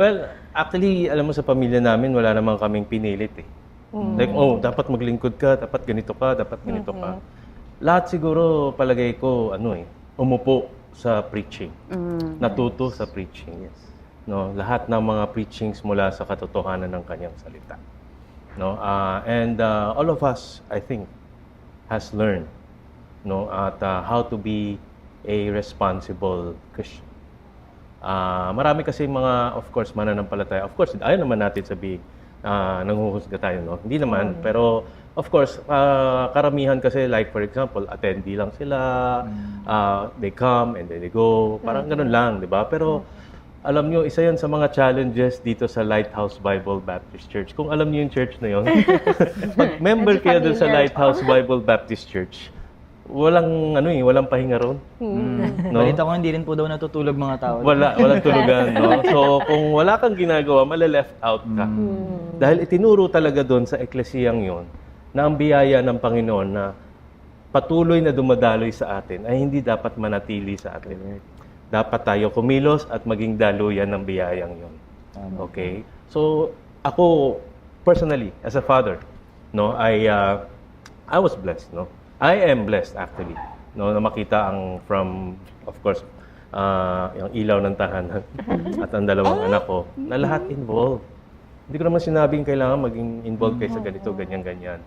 Well, actually, alam mo sa pamilya namin, wala namang kaming pinilit eh. Like, dapat maglingkod ka, dapat ganito ka, dapat ganito ka. Lahat siguro, palagay ko, umupo sa preaching. Natuto sa preaching. No, lahat ng mga preachings mula sa katotohanan ng kanyang salita. No, and all of us, I think, has learned, no, at how to be a responsible Christian. Marami kasi mga, of course, mananampalataya. Of course, ayaw naman natin sabihin, nanghuhusga tayo, no? Hindi naman. Pero, of course, karamihan kasi, like, for example, attendee lang sila, they come and then they go. Parang ganun lang, di ba? Pero, alam nyo, isa yan sa mga challenges dito sa Lighthouse Bible Baptist Church. Kung alam nyo yung church na yun, pag member kayo dun sa Lighthouse Bible Baptist Church, walang walang pahinga ron. No? Balita ko hindi rin po daw natutulog mga tao. Walang tulugan, no? So, kung wala kang ginagawa, male-left out ka. Dahil itinuro talaga doon sa eklesiyang yon na ang biyaya ng Panginoon na patuloy na dumadaloy sa atin ay hindi dapat manatili sa atin. Dapat tayo kumilos at maging daluyan ng biyayang yon. Okay? So, ako personally as a father, no, I was blessed, no. I am blessed actually, no, na makita ang from, of course, yung ilaw ng tahanan at ang dalawang anak ko na lahat involved. Hindi ko naman sinabing kailangan maging involved kayo sa ganito, ganyan.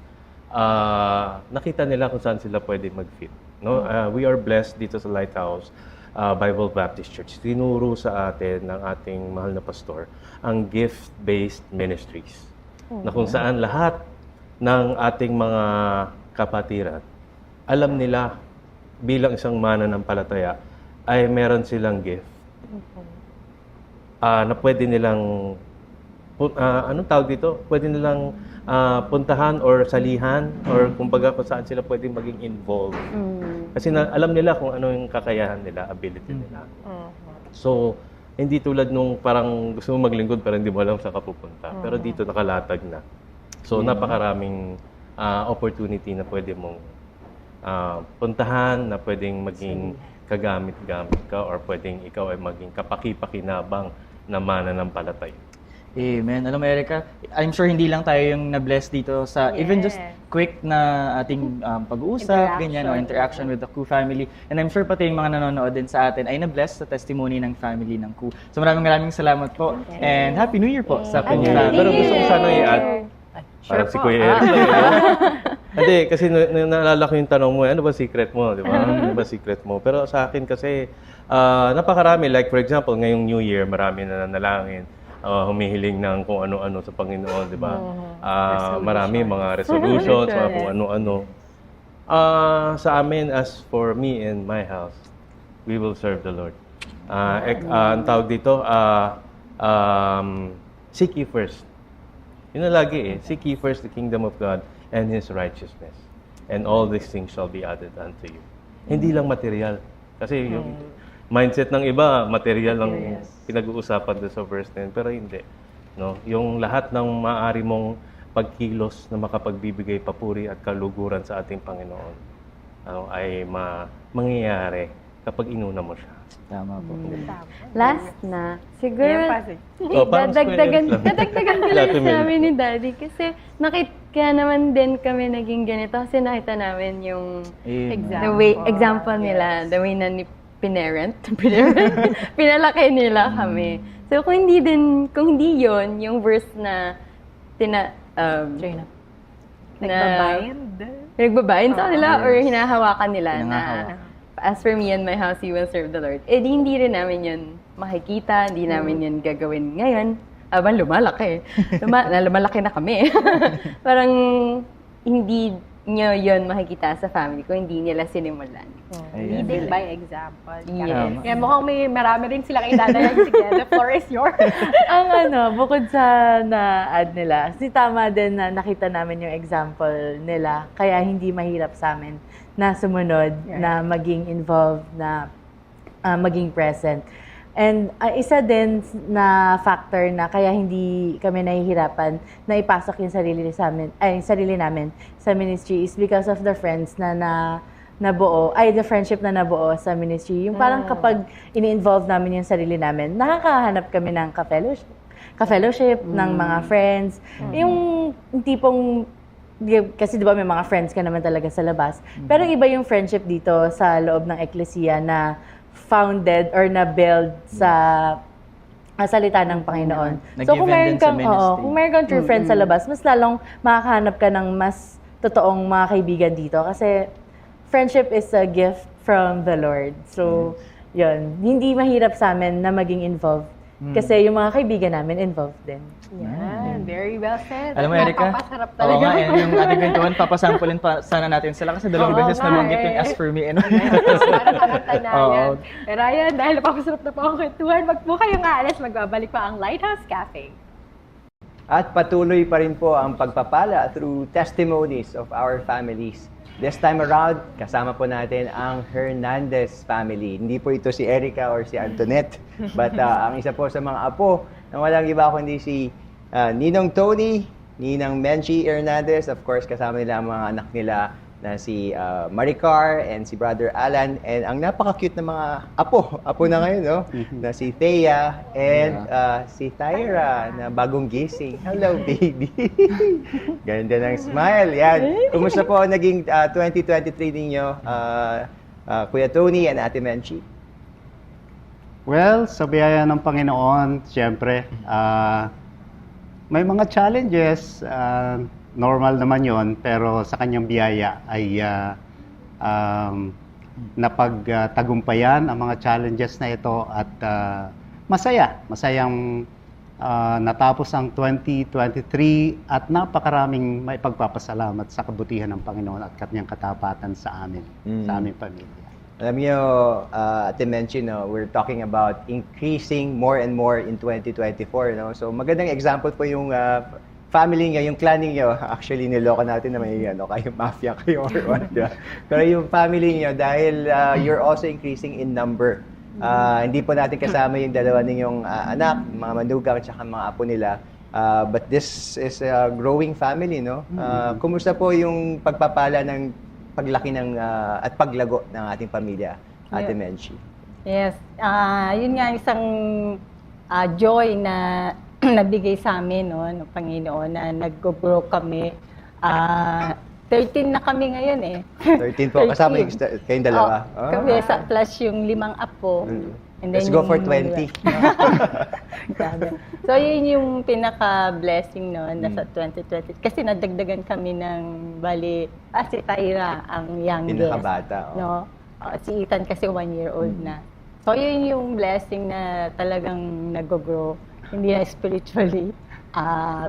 Nakita nila kung saan sila pwede mag-fit. No? We are blessed dito sa Lighthouse Bible Baptist Church. Tinuro sa atin ng ating mahal na pastor ang gift-based ministries. Na kung saan lahat ng ating mga kapatiran, alam nila bilang isang mananampalataya ay meron silang gift na pwede nilang anong tawag dito? Pwede nilang puntahan or salihan or kumbaga kung saan sila pwede maging involved. Kasi alam nila kung ano yung kakayahan nila, ability nila. So, hindi tulad nung parang gusto mo maglingkod pero hindi mo alam saan ka pupunta. Pero dito nakalatag na. So, napakaraming opportunity na pwede mong puntahan, na pwedeng maging kagamit-gamit ka or pwedeng ikaw ay maging kapaki-pakinabang na mananampalataya. Amen. Alam mo, Erica, I'm sure hindi lang tayo yung na-bless dito sa even just quick na ating pag-uusap, ganyan, o interaction with the Ku family. And I'm sure pati yung mga nanonood din sa atin ay na-bless sa testimony ng family ng Ku. So maraming salamat po. And Happy New Year po sa Ku family. Pero gusto ko sana i-add, parang si Kuya Eric lang. Hindi, kasi naalala ko yung tanong mo, ano ba secret mo, di ba? Ano ba secret mo? Pero sa akin kasi, napakarami. Like for example, ngayong New Year, marami na nanalangin. Humihiling ng kung ano-ano sa Panginoon, di ba? Marami mga resolutions, mga kung ano-ano. Sa amin, as for me and my house, we will serve the Lord. Ang tawag dito, seek ye first. Yun na lagi seek ye first the kingdom of God and His righteousness. And all these things shall be added unto you. Hindi lang material. Kasi yung mindset ng iba, material lang pinag-uusapan doon sa verse 10, pero hindi. No? Yung lahat ng maaari mong pagkilos na makapagbibigay papuri at kaluguran sa ating Panginoon ay mangyayari kapag inuna mo siya. Tama po. Last na, siguro, dadagdagan ko lang namin ni Daddy kasi kaya naman din kami naging ganito kasi nakita namin yung example nila, the way na pinalaki nila kami. So kung hindi yon yung verse na pinagbabayan sa kanila or hinahawakan nila na as for me and my house, we will serve the Lord. Hindi rin namin yun makikita, hindi namin yun gagawin ngayon. Habang lumalaki. Lumalaki na kami. Parang hindi nyo yun makikita sa family ko, hindi nila sinimulan. Leading by example. Yes. Yeah, mukhang marami rin silang idadayag. Sige, the floor is yours. Ang bukod sa na-add nila, kasi tama din na nakita namin yung example nila, kaya hindi mahirap sa amin na sumunod, na maging involved, na maging present. And isa din na factor na kaya hindi kami nahihirapan na ipasok yung sarili namin sa ministry is because of the friends na the friendship na nabuo sa ministry. Yung parang kapag ini-involve namin yung sarili namin, nakakahanap kami ng ka-fellowship ng mga friends. Yung tipong, kasi di ba may mga friends ka naman talaga sa labas. Pero iba yung friendship dito sa loob ng Ecclesia na founded or na-build sa salita ng Panginoon. So kung meron kang true friends sa labas, mas lalong makakahanap ka ng mas totoong mga kaibigan dito. Kasi friendship is a gift from the Lord. So, yun. Hindi mahirap sa amin na maging involved. Kasi yung mga kaibigan namin involved din. Yan, very well said. Alam mo, Erica, Napapasarap oo talaga. nga, yung ating kwentuhan, papasampulin pa sana natin sila kasi dalawang beses nabanggit yung as for me. Parang tanayan. Pero ayan, dahil napapasarap na po ang kwentuhan, wag po kayong aalis, magbabalik pa ang Lighthouse Cafe. At patuloy pa rin po ang pagpapala through testimonies of our families. This time around, kasama po natin ang Hernandez family. Hindi po ito si Erica or si Antoinette, but ang isa po sa mga apo na walang iba kundi si Ninong Tony, Ninang Menchie Hernandez, of course kasama nila ang mga anak nila na si Maricar and si Brother Alan, and ang napaka-cute na mga apo na ngayon, no? Na si Thea and si Tyra na bagong gising. Hello, baby! Ganda ng smile. Yan. Kumusta po naging 2023 ninyo, Kuya Tony and Ate Menchie? Well, sa biyaya ng Panginoon, siyempre, may mga challenges. Normal naman yon, pero sa kanyang biyaya ay napagtagumpayan ang mga challenges na ito at masayang natapos ang 2023 at napakaraming may pagpapasalamat sa kabutihan ng Panginoon at kanyang katapatan sa amin, sa aming pamilya. Alam niyo, Ate Menchie, no, we're talking about increasing more and more in 2024. No? So magandang example po yung family niyo, yung clan niyo. Actually, niloko natin na may kayo mafia kayo or what. Pero yung family niyo, dahil you're also increasing in number. Hindi po natin kasama yung dalawa ninyong anak, mga manugang at saka mga apo nila. But this is a growing family, no? Kumusta po yung pagpapala ng paglaki ng at paglago ng ating pamilya, Ate Menchie? Yes. Yun nga isang joy na nabigay sa amin ng Panginoon na nag-grow kami. 13 na kami ngayon eh. 13 po. Kasama kayong dalawa? Kami plus yung 5 apo. And Let's go for 20. So yun yung pinaka-blessing nasa 2020. Kasi nadagdagan kami ng si Tyra ang youngest. Pinakabata. No? Si Ethan kasi 1 year old na. So yun yung blessing na talagang nag-grow. Hindi na spiritually,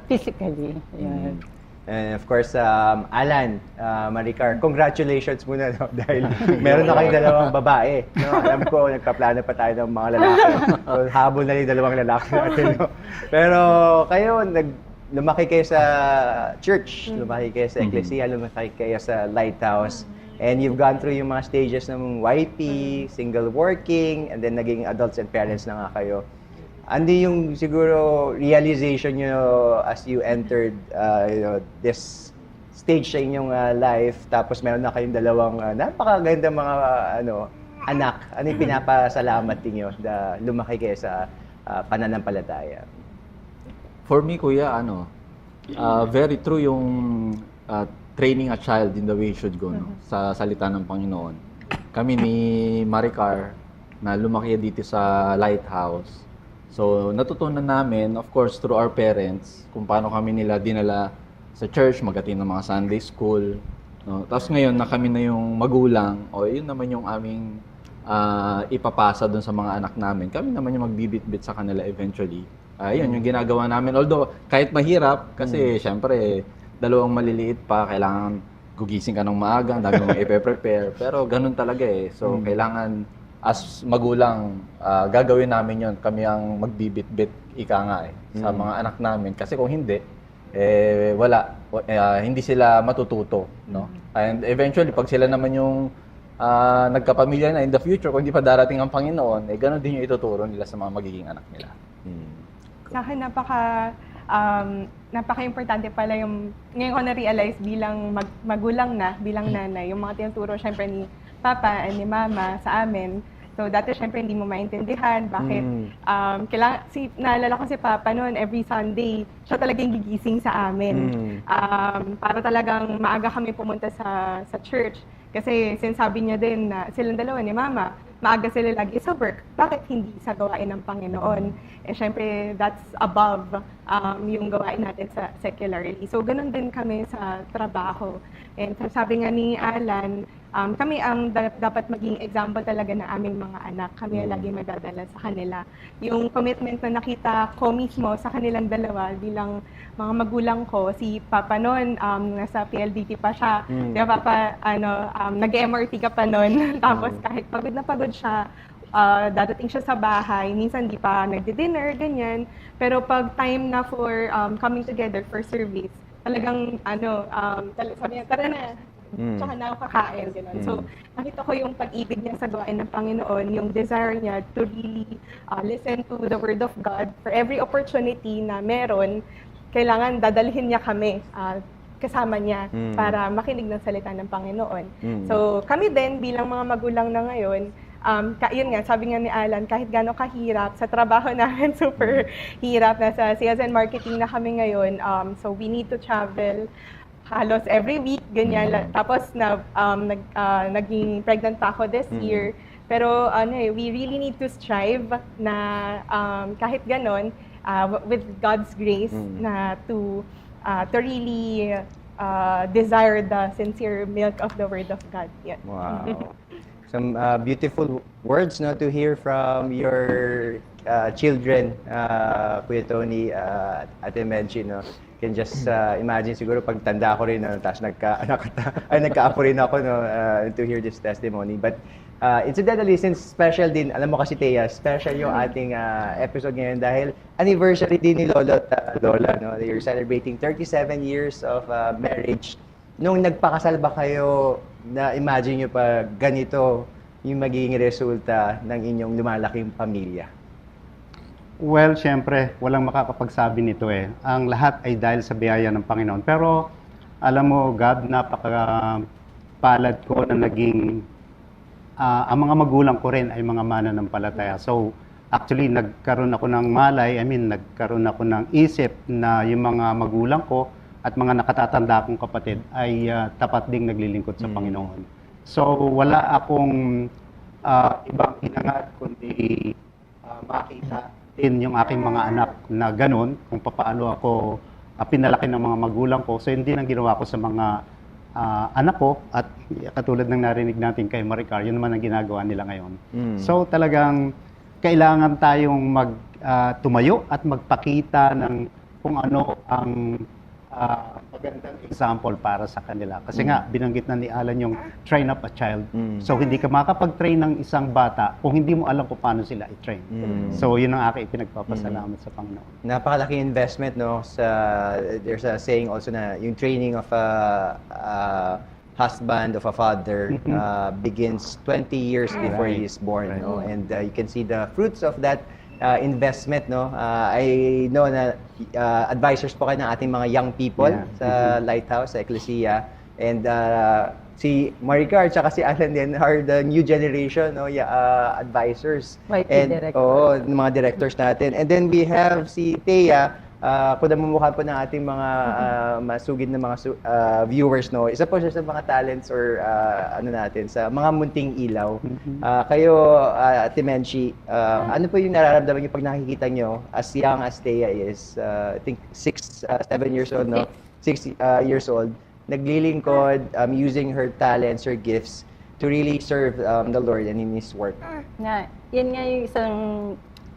physically. Yun. And of course, Alan, Maricar, congratulations muna, no? Dahil meron na kayong dalawang babae. No? Alam ko, nagpaplano pa tayo ng mga lalaki. So, habol na yung dalawang lalaki natin. No? Pero kayo, lumaki kayo sa church, lumaki kayo sa Ecclesia, lumaki kayo sa Lighthouse. And you've gone through yung mga stages ng YP, single working, and then naging adults and parents na nga kayo. Ano yung siguro realization nyo as you entered this stage sa inyong life, tapos meron na kayong dalawang napakaganda mga anak. Ano yung pinapasalamat niyo na lumaki kayo sa pananampalataya? For me, Kuya, very true yung training a child in the way he should go, no? Sa salita ng Panginoon. Kami ni Maricar na lumaki dito sa Lighthouse. So, natutunan namin, of course, through our parents, kung paano kami nila dinala sa church, mag-attend ng mga Sunday school. No? Tapos ngayon, na kami na yung magulang, yun naman yung aming ipapasa dun sa mga anak namin. Kami naman yung magbibit-bit sa kanila eventually. Yun yung ginagawa namin. Although, kahit mahirap, kasi syempre, dalawang maliliit pa, kailangan gugising ka ng maaga, dami mong ipe-prepare. Pero ganun talaga eh. So, kailangan as magulang, gagawin namin yon. Kami ang magbibit-bit, ika nga sa mga anak namin. Kasi kung hindi, wala. Hindi sila matututo. No? And eventually, pag sila naman yung nagkapamilya na in the future, kung hindi pa darating ang Panginoon, ganun din yung ituturo nila sa mga magiging anak nila. Sa akin, napaka-importante pala yung, ngayon ko na-realize bilang magulang na, bilang nanay, yung mga tinuturo syempre ni Papa and ni Mama sa amin. So, dati syempre hindi mo maintindihan bakit naalala ko si Papa noon, every Sunday, siya talagang gigising sa amin. Para talagang maaga kami pumunta sa church. Kasi sinasabi niya din na silang dalawa ni Mama, maaga sila lagi sa work. Bakit hindi sa gawain ng Panginoon? Eh, syempre, that's above yung gawain natin sa secularly. So, ganun din kami sa trabaho. And sabi nga ni Alan, kami ang dapat maging example talaga na aming mga anak. Kami ang lagi madadala sa kanila. Yung commitment na nakita ko mismo sa kanilang dalawa bilang mga magulang ko, si Papa noon, nasa PLDT pa siya. Di ba, Papa, nag-MRT ka pa noon. Tapos kahit pagod na pagod siya, dadating siya sa bahay, minsan di pa nagdi-dinner, ganyan. Pero pag time na for coming together for service, talagang sabi niya, tara na, tsaka na ako kakain, gano'n. So, nakita ko yung pag-ibig niya sa gawain ng Panginoon, yung desire niya to really listen to the Word of God. For every opportunity na meron, kailangan dadalhin niya kami kasama niya para makinig ng salita ng Panginoon. So, kami din bilang mga magulang na ngayon, yun nga, sabi nga ni Alan, kahit gano'ng kahirap, sa trabaho namin super hirap, nasa sales and marketing na kami ngayon, so we need to travel halos every week, ganyan. Tapos naging pregnant pa ako this year. Pero we really need to strive na kahit ganon, with God's grace, na to really desire the sincere milk of the Word of God. Yeah. Wow. Some beautiful words to hear from your children, Kuya Tony, Ate Menchi, no? Can just imagine siguro pag tanda ko rin, tapos nagka-apo rin ako, to hear this testimony. But incidentally, since special din, alam mo kasi Thea, special yung ating episode ngayon dahil anniversary din ni Lolo at Lola, no? You're celebrating 37 years of marriage. Nung nagpakasal ba kayo, na-imagine nyo pa ganito yung magiging resulta ng inyong lumalaking pamilya? Well, syempre, walang makakapagsabi nito eh. Ang lahat ay dahil sa biyaya ng Panginoon. Pero, alam mo, God, napakapalad ko na naging, ang mga magulang ko rin ay mga mananampalataya. So, actually, nagkaroon ako ng nagkaroon ako ng isip na yung mga magulang ko at mga nakatatanda kong kapatid ay tapat ding naglilingkod sa Panginoon. So, wala akong ibang hinangad kundi makita din yung aking mga anak na ganun, kung paano ako pinalaki ng mga magulang ko. So, hindi nang ginawa ko sa mga anak ko at katulad ng narinig natin kay Maricar, yun naman ang ginagawa nila ngayon. So, talagang kailangan tayong tumayo at magpakita ng kung ano ang magandang example para sa kanila. Kasi nga, binanggit na ni Alan yung train up a child. So, hindi ka makapag-train ng isang bata kung hindi mo alam kung paano sila i-train. So, yun ang aking pinagpapasalamat sa Panginoon. Napakalaking investment, no? There's a saying also na yung training of a husband, of a father, begins 20 years before he is born. No? And you can see the fruits of that investment, no? I know na advisors po kayo ng ating mga young people sa Lighthouse, sa Ecclesia. And si Maricar at si Alan din are the new generation, no? Advisors. Mga directors natin. And then we have si Thea, kung namumukha po ng ating mga masugid na mga viewers, no? Isa po siya sa mga talents or sa mga munting ilaw. Kayo, Ate Menchi, ano po yung nararamdaman niyo pag nakikita niyo as young as Thea is, I think 7 years old, no? 6 years old, naglilingkod, using her talents, her gifts to really serve the Lord and in His work. Yan nga yung isang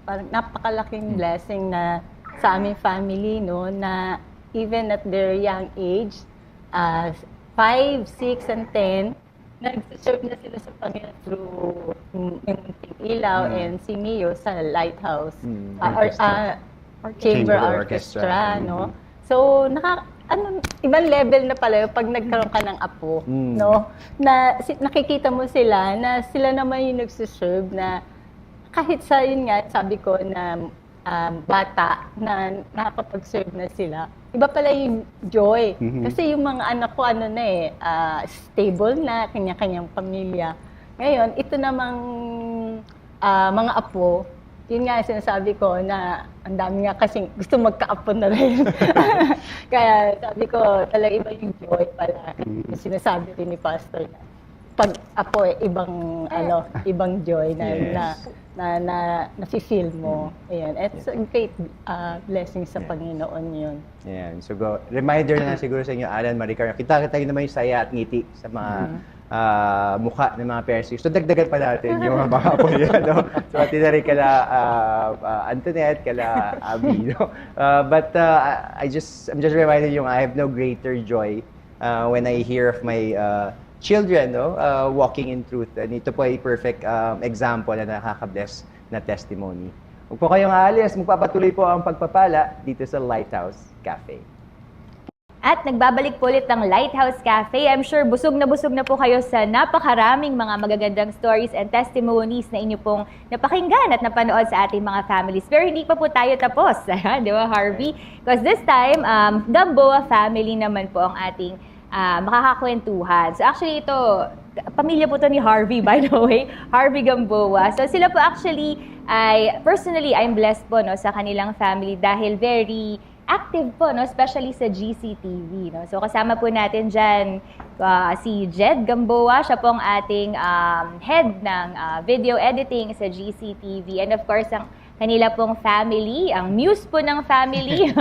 parang napakalaking blessing na sa aming family, no, na even at their young age, 5, 6, and 10, nag-serve na sila sa Panginoon through yung Munting Ilaw and si Mio sa Lighthouse, Chamber Orchestra, no. So, ibang level na pala pag nagkaroon ka ng apo, no, na nakikita mo sila na sila naman yung nagsiserve na kahit sa yun nga, sabi ko na bata na nakapag-serve na sila. Iba pala yung joy. Kasi yung mga anak ko, stable na, kanya-kanyang pamilya. Ngayon, ito namang mga apo, yun nga yung sinasabi ko na ang dami nga kasing gusto magka-apo na rin. Kaya sabi ko, talaga iba yung joy pala. Yung sinasabi rin ni Pastor na pag apo ibang joy na nafe-feel mo. Ayan. It's a great blessing sa Panginoon yun. Ayan. So, reminder na siguro sa inyo, Alan, Maricar, kita naman yung saya at ngiti sa mga mukha ng mga parents. So, dagdagan pa natin yung mga apo niya, no? So, tina rin kala Antoinette, kala Abby, no? But I'm just reminded yung I have no greater joy when I hear of my children, no? Walking in truth. And ito po ay perfect example na nakaka-bless na testimony. Huwag po kayong aalis, magpapatuloy po ang pagpapala dito sa Lighthouse Cafe. At nagbabalik po ulit ng Lighthouse Cafe. I'm sure busog na po kayo sa napakaraming mga magagandang stories and testimonies na inyo pong napakinggan at napanood sa ating mga families. Pero hindi pa po tayo tapos, di ba, Harvey? Because this time, Gamboa family naman po ang ating makakakwentuhan. So actually ito, pamilya po to ni Harvey, by the way, Harvey Gamboa. So sila po actually personally, I'm blessed po, no, sa kanilang family dahil very active po, no, especially sa GCTV, no. So kasama po natin diyan si Jed Gamboa, siya pong ating head ng video editing sa GCTV, and of course ang kanila pong family, ang muse po ng family,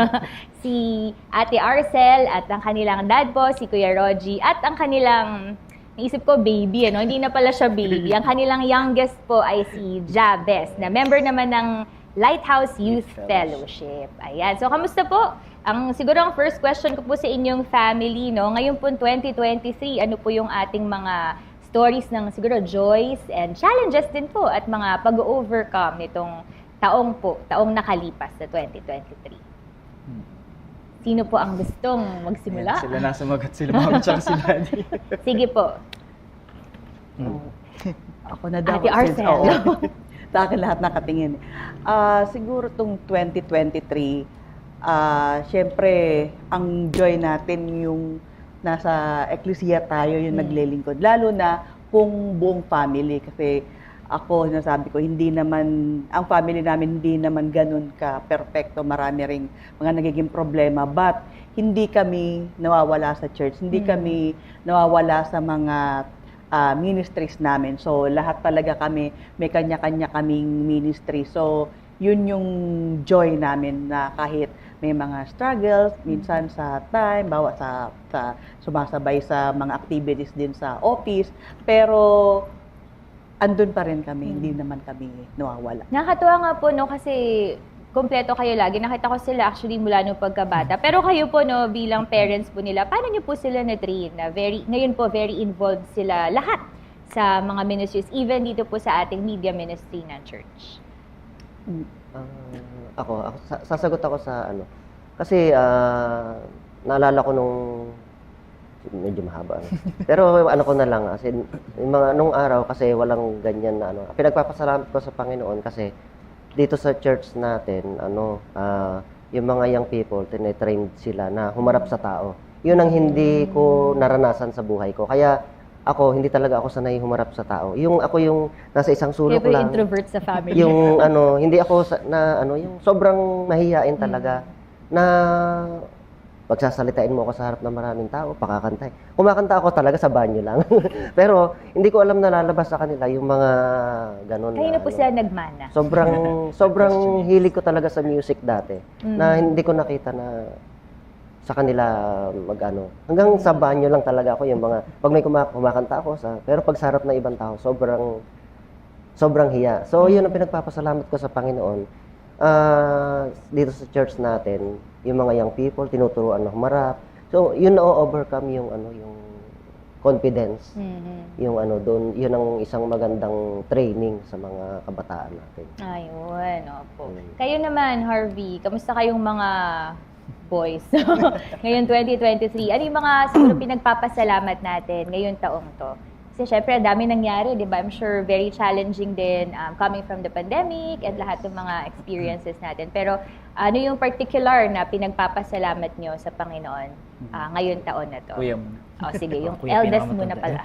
si Ate Arcel, at ang kanilang dad po, si Kuya Rogie, at ang kanilang, naisip ko baby, ano? Hindi na pala siya baby. Ang kanilang youngest po ay si Jabez, na member naman ng Lighthouse Youth Fellowship. Ayan. So, kamusta po? Siguro ang first question ko po sa inyong family, no? Ngayon po 2023, ano po yung ating mga stories ng siguro joys and challenges din po at mga pag-overcome nitong taong nakalipas na 2023. Sino po ang gustong magsimula? Ayan, sila na sumagot, sila mami tsaka si Daddy. Sige po. Ako na daw. Ate Arcel. Sa akin lahat nakatingin. Siguro itong 2023, syempre, ang joy natin yung nasa eklesiya tayo, yung naglilingkod. Lalo na kung buong family. Kasi ako, nasabi ko, ang family namin hindi naman ganun ka-perfecto. Marami ring mga nagiging problema. But, hindi kami nawawala sa church. Hindi kami nawawala sa mga ministries namin. So, lahat talaga kami, may kanya-kanya kaming ministry. So, yun yung joy namin na kahit may mga struggles, minsan sa time, sa sumasabay sa mga activities din sa office, pero andun pa rin kami, hindi naman kami nawawala. Nakakatuwa nga po, no, kasi kompleto kayo lagi. Nakita ko sila actually mula nung pagkabata. Pero kayo po, no, bilang parents po nila, paano niyo po sila na-train? Ngayon po, very involved sila lahat sa mga ministries, even dito po sa ating media ministry ng church. Sasagot ako sa ano. Kasi naalala ko nung medyo mahaba. Pero ano ko na lang, as in, nung araw kasi walang ganyan na ano. Pinagpapasalamat ko sa Panginoon kasi dito sa church natin, yung mga young people, tinetrain sila na humarap sa tao. Yun ang hindi ko naranasan sa buhay ko. Kaya ako, hindi talaga ako sanay humarap sa tao. Ako yung nasa isang sulok lang. Introvert sa family. Yung hindi ako yung sobrang mahihain talaga na pagsasalitain mo ako sa harap ng maraming tao, pakakantay. Kumakanta ako talaga sa banyo lang. Pero hindi ko alam na lalabas sa kanila yung mga ganun. Kanino po sila nagmana? Sobrang hilig ko talaga sa music dati. Na hindi ko nakita na sa kanila hanggang sa banyo lang talaga ako yung mga pag may kumakanta ako pero pag sa harap ng ibang tao sobrang hiya. So yun ang pinagpapasalamat ko sa Panginoon. Dito sa church natin, yung mga young people tinuturuan na humarap. So yun na-overcome yung confidence. Yung doon, yun ang isang magandang training sa mga kabataan natin. Ayun, opo. Kayo naman, Harvey, kamusta kayong mga boys ngayon 2023? Ano yung mga siguro pinagpapasalamat natin ngayong taong to? Kasi syempre, dami nangyari, di ba? I'm sure very challenging din coming from the pandemic and lahat ng mga experiences natin. Pero ano yung particular na pinagpapasalamat nyo sa Panginoon ngayong taon na to? Kuya mo. Sige, yung Kuya, eldest pinakamatanda. muna pala.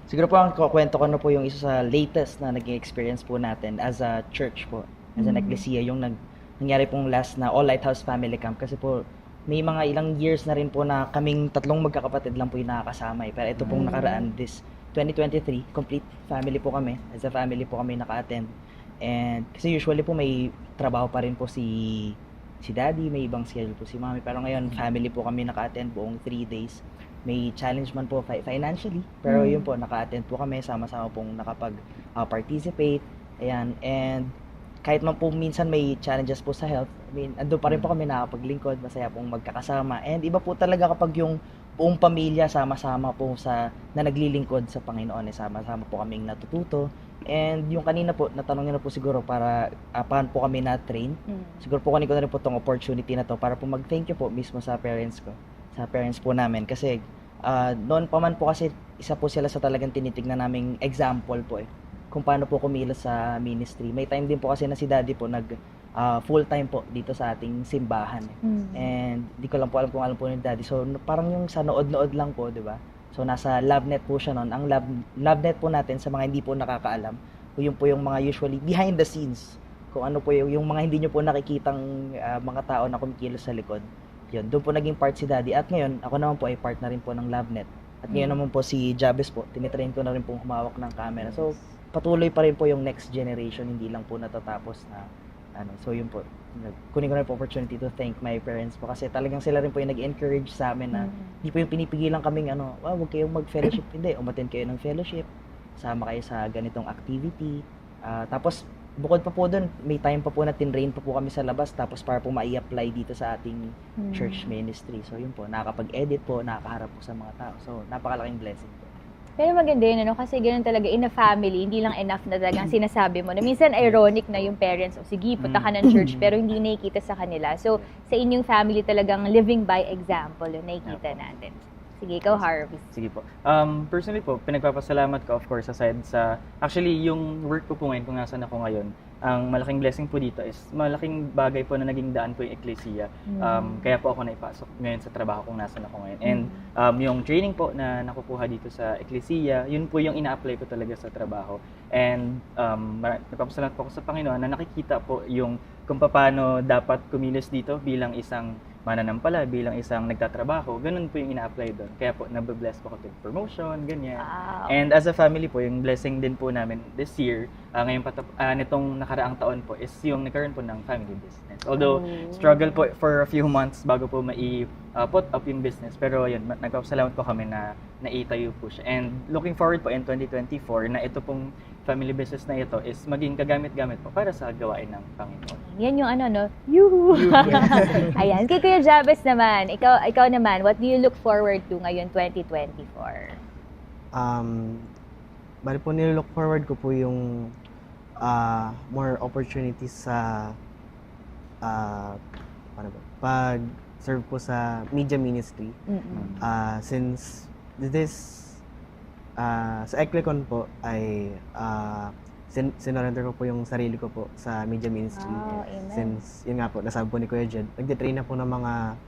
Siguro po ang kukwento ko na po yung isa sa latest na naging experience po natin as a church po, as an ecclesia, yung nangyari pong last na All Lighthouse Family Camp. Kasi po, may mga ilang years na rin po na kaming tatlong magkakapatid lang po yung nakakasama. Pero ito pong nakaraan, this 2023, complete family po kami. As a family po kami naka-attend. And kasi usually po may trabaho pa rin po si daddy, may ibang schedule po si mami. Pero ngayon, family po kami naka-attend buong 3 days. May challenge man po financially, pero yun po, naka-attend po kami, sama-sama pong nakapag-participate. Ayan, and kahit man po minsan may challenges po sa health, I mean, ando pa rin po kami nakapaglingkod, masaya pong magkakasama. And iba po talaga kapag yung buong pamilya sama-sama po na naglilingkod sa Panginoon, sama-sama po kaming natututo. And yung kanina po, natanong niyo na po siguro para paano po kami na-train. Siguro po kanina ko na rin po tong opportunity na to para po mag-thank you po mismo sa parents ko. Sa parents po namin kasi noon pa man po kasi isa po sila sa talagang tinitignan naming example po kung paano po kumilos sa ministry. May time din po kasi na si daddy po full time po dito sa ating simbahan. And di ko lang po alam kung alam po ni daddy. So parang yung sa nood-nood lang po, di ba? So nasa LoveNet po siya noon. Ang LoveNet po natin sa mga hindi po nakakaalam, yun po yung mga usually behind the scenes. Kung ano po yung mga hindi nyo po nakikitang mga tao na kumikilos sa likod. Yun, doon po naging part si daddy. At ngayon, ako naman po ay part na rin po ng LoveNet. At ngayon naman po si Jabez po, tinitrain ko na rin po humawak ng camera. So, patuloy pa rin po yung next generation, hindi lang po natatapos na So, yun po. Kunin ko na po opportunity to thank my parents po kasi talagang sila rin po yung nag-encourage sa amin na hindi po yung pinipigilan kaming huwag kayong mag-fellowship. Hindi, umattend kayo ng fellowship. Sama kayo sa ganitong activity. Tapos, bukod pa po doon, may time pa po na tinrain pa po kami sa labas tapos para po ma-i-apply dito sa ating church ministry. So yun po, nakakapag-edit po, nakakaharap po sa mga tao. So napakalaking blessing po. Pero maganda yun, kasi ganun talaga, in a family, hindi lang enough na talagang sinasabi mo. Na minsan ironic na yung parents, sige, punta ka ng church, pero hindi nakikita sa kanila. So sa inyong family talagang living by example, yung nakikita natin. Sige, ikaw, Harvey. Sige po. Personally po, pinagpapasalamat ko, of course, aside sa... Actually, yung work ko po ngayon, kung nasan ako ngayon, ang malaking blessing po dito is malaking bagay po na naging daan po yung ecclesia. Kaya po ako naipasok ngayon sa trabaho kung nasan ako ngayon. And yung training po na nakukuha dito sa ecclesia, yun po yung ina-apply ko talaga sa trabaho. And nagpapasalamat po ako sa Panginoon na nakikita po yung kung paano dapat kumilos dito bilang isang mananampala, bilang isang nagtatrabaho, ganun po yung ina-apply doon. Kaya po, nababless po ako with promotion, ganyan. Wow. And as a family po, yung blessing din po namin this year, ngayong nitong nakaraang taon po, is yung nagkaroon po ng family business. Although, struggle po for a few months bago po put up yung business. Pero yun, nagpapasalamat po kami na naitayo po siya. And looking forward po in 2024 na ito pong family business na ito is maging kagamit-gamit po para sa gawain ng Panginoon. Yan yung Yuhu! Ayan. Kay Kuya Jabez naman, ikaw naman, what do you look forward to ngayon 2024? Bali po nilook forward ko po yung more opportunities sa pag-serve po sa media ministry. Since this sa Eclecon po ay sinurrender ko po yung sarili ko po sa media ministry. Since yun nga po, nasabi po ni Kuya Jed, nagtitrain na po ng mga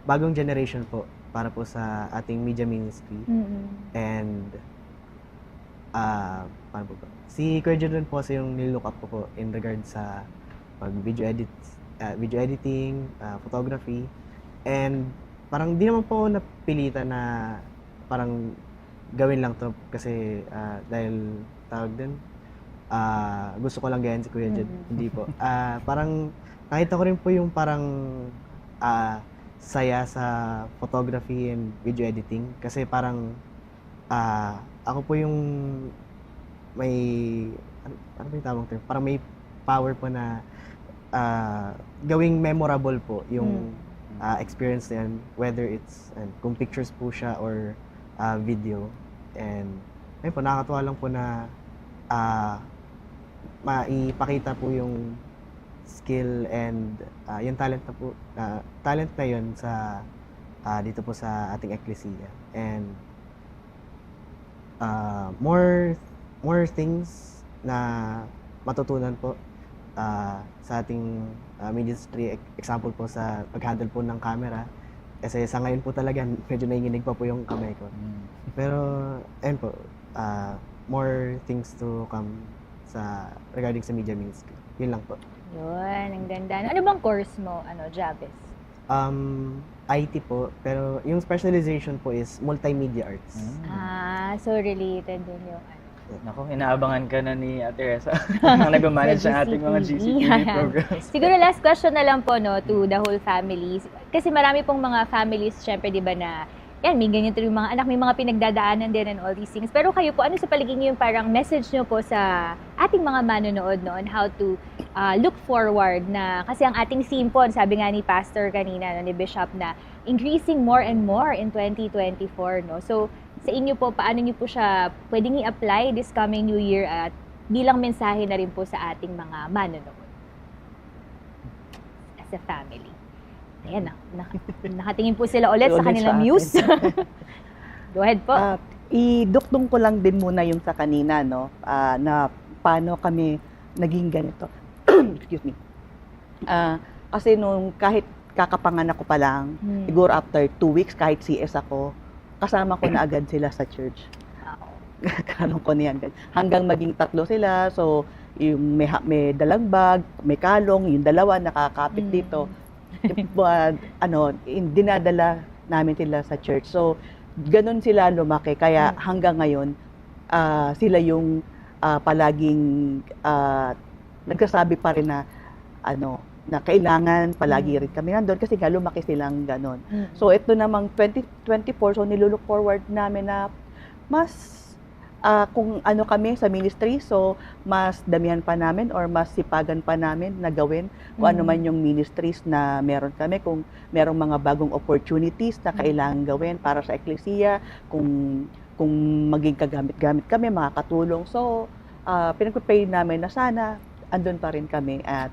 bagong generation po para po sa ating media ministry. And paano po ba? Si Kuya Jed rin po yung nilook up ko po in regard sa video editing, photography. And parang di naman po napilitan na parang gawin lang to kasi dahil tawag din gusto ko lang gayahin si Kuya Jed. Hindi po. Parang nakita ko rin po yung parang saya sa photography and video editing kasi parang ako po yung may ano ba yung tawag term? Parang may power po na gawing memorable po yung experience na yan, whether it's kung pictures po siya or video. And ayun po, nakakatuwa lang po na maipakita po yung skill and yung talent na yun sa dito po sa ating ecclesia. And more things na matutunan po sa ating ministry. Example po sa pag-handle po ng camera. Kasi sa ngayon po talaga, medyo nanginginig pa po yung kamay ko. Pero, ayun po, more things to come regarding sa media ministry. Yun lang po. Yun, ang ganda. Ano bang course mo, Javis? IT po, pero yung specialization po is multimedia arts. So related din yung Nako, inaabangan ka na ni Ate Reza ang nag-manage ng ating mga GCTV programs. Siguro last question na lang po to the whole families. Kasi marami pong mga families, syempre, di ba na, yan, may ganyan yung mga anak, may mga pinagdadaanan din and all these things. Pero kayo po, ano sa paligid niyo yung parang message niyo po sa ating mga manonood on how to look forward na, kasi ang ating theme po, sabi nga ni Pastor kanina, ni Bishop, na increasing more and more in 2024, no? So, sa inyo po, paano niyo po siya pwedeng i-apply this coming New Year at bilang mensahe na rin po sa ating mga manonood as a family? Ayan na, nakatingin po sila ulit sa kanilang muse. Go ahead po. Iduktong ko lang din muna yung sa kanina, no? Na paano kami naging ganito. Excuse me. Kasi nung kahit kakapanganak ko pa lang, siguro after 2 weeks, kahit CS ako, kasama ko na agad sila sa church. Kalong ko niyan. Hanggang maging 3 sila. So, yung may dalang bag, may kalong, yung dalawa nakakapit dito. Dinadala namin sila sa church. So, ganun sila lumaki. Kaya hanggang ngayon, sila yung palaging nagsasabi pa rin na na kailangan palagi rin kami nandun kasi nga lumaki silang ganon. So ito namang 2024, so nilulook forward namin na mas kung ano kami sa ministry, so mas damihan pa namin or mas sipagan pa namin na gawin kung ano man yung ministries na meron kami, kung merong mga bagong opportunities na kailangan gawin para sa eklesiya, kung maging kagamit-gamit kami, makakatulong. So pinag-pray namin na sana andun pa rin kami at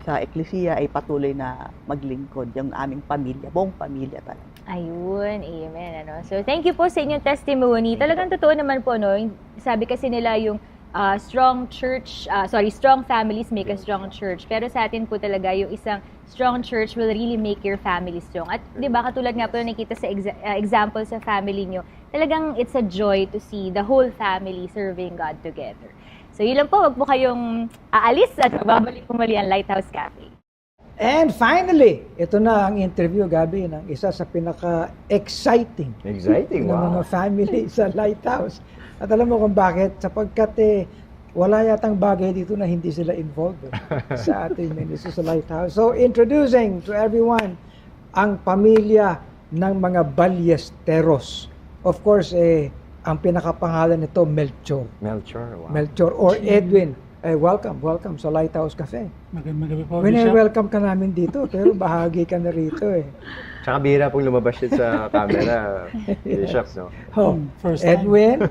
sa eklesiya ay patuloy na maglingkod yung aming pamilya, buong pamilya talaga. Ayun, amen. So, thank you po sa inyong testimony. Talagang totoo naman po, no? Sabi kasi nila yung strong families make a strong church. Pero sa atin po talaga, yung isang strong church will really make your family strong. At di ba, katulad nga po nakita sa example sa family nyo, talagang it's a joy to see the whole family serving God together. So yun lang po, wag po kayong aalis at babalik po muli ang Lighthouse Cafe. And finally, ito na ang interview, Gabi, ng isa sa pinaka-exciting ng mga family sa Lighthouse. At alam mo kung bakit? Sapagkat wala yatang bagay dito na hindi sila involved sa ating ministry sa Lighthouse. So introducing to everyone ang pamilya ng mga Ballesteros. Of course, ang pinakapangalan nito, Melchor. Wow. Melchor or Edwin. Welcome sa Lighthouse Cafe. Magandang po, Welcome ka namin dito, pero bahagi ka na rito Tsaka bihira pong lumabas yun sa camera, Bishop, no? First Edwin,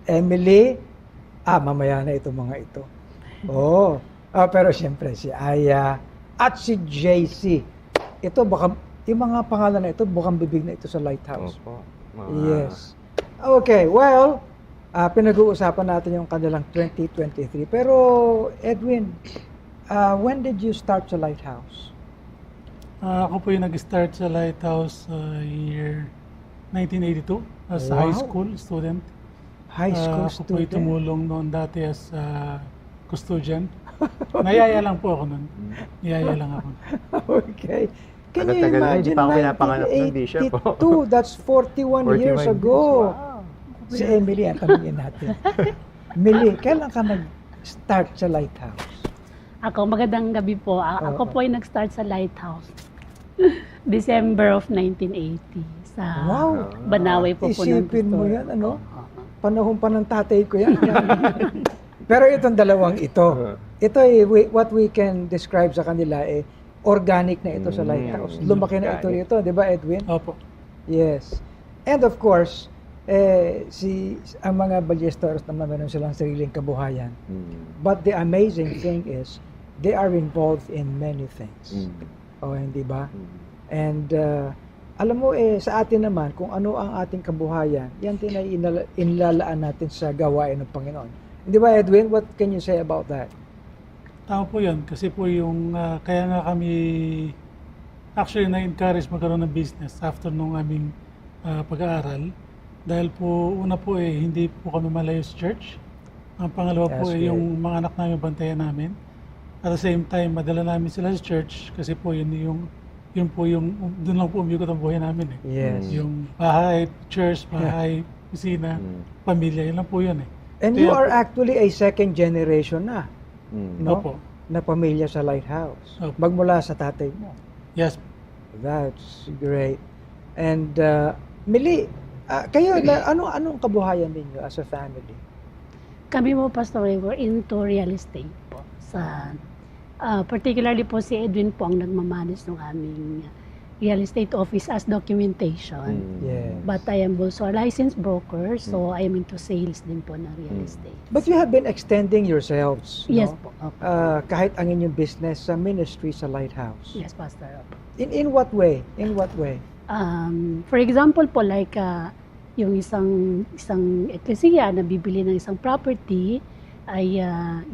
Emily, mamaya na itong mga ito. Pero siyempre si Aya at si JC. Ito baka, yung mga pangalan na ito, bukang bibig na ito sa Lighthouse. Yes. Okay, well, pinag-uusapan natin yung kanilang 2023. Pero, Edwin, when did you start sa Lighthouse? Ako po yung nag-start sa Lighthouse year 1982 as a high school student. High school student? Ako po student? tumulong noon dati as custodian. Nayaya lang po ako noon. Nayaya lang ako. Okay. Can you Tagal na, imagine hindi pa ako pinapanganak ng Bishop. 1982, that's 41 years ago. Wow. Si Emily, ang tanongin natin. Emily, kailan ka nag-start sa Lighthouse? Ako, magandang gabi po. Ako po ay nag-start sa Lighthouse. December of 1980. Sa Banawe po po. Isipin mo yan, Panahon pa ng tatay ko yan. Pero itong dalawang ito, what we can describe sa kanila organic na ito sa Lighthouse. Lumaki na ito rito, di ba, Edwin? Opo. Yes. And of course, ang mga Ballesteros naman meron silang sariling kabuhayan. But the amazing thing is, they are involved in many things. Hindi ba? And alam mo sa atin naman, kung ano ang ating kabuhayan, yan din ay inilalaan natin sa gawain ng Panginoon. Hindi ba, Edwin? What can you say about that? Tama po yan. Kasi po yung, kaya nga kami actually na-encourage magkaroon ng business after nung aming pag-aaral. Dahil po, una po hindi po kami malayo sa church. Ang pangalawa po That's yung mga anak namin, bantayan namin. At the same time, madala namin sila sa church kasi po yun po yung, doon lang po umikot ang buhay namin eh. Yes. Yung bahay, church, bahay, opisina, pamilya, yun lang po yun eh. And you are actually a second generation na. No? Opo. Na pamilya sa Lighthouse. Magmula sa tatay mo. Yes. That's great. And Millie, kayo, anong kabuhayan ninyo as a family? Kami po, Pastor, we're into real estate po. Particularly po si Edwin po ang nagmamanage ng aming real estate office as documentation. Yes. But I am also a licensed broker, so I am into sales din po ng real estate. But you have been extending yourselves, Yes no? po. Kahit ang inyong business sa ministry sa Lighthouse. Yes, Pastor. In what way? In what way? For example po, like yung isang eklesiya na bibili ng isang property, ay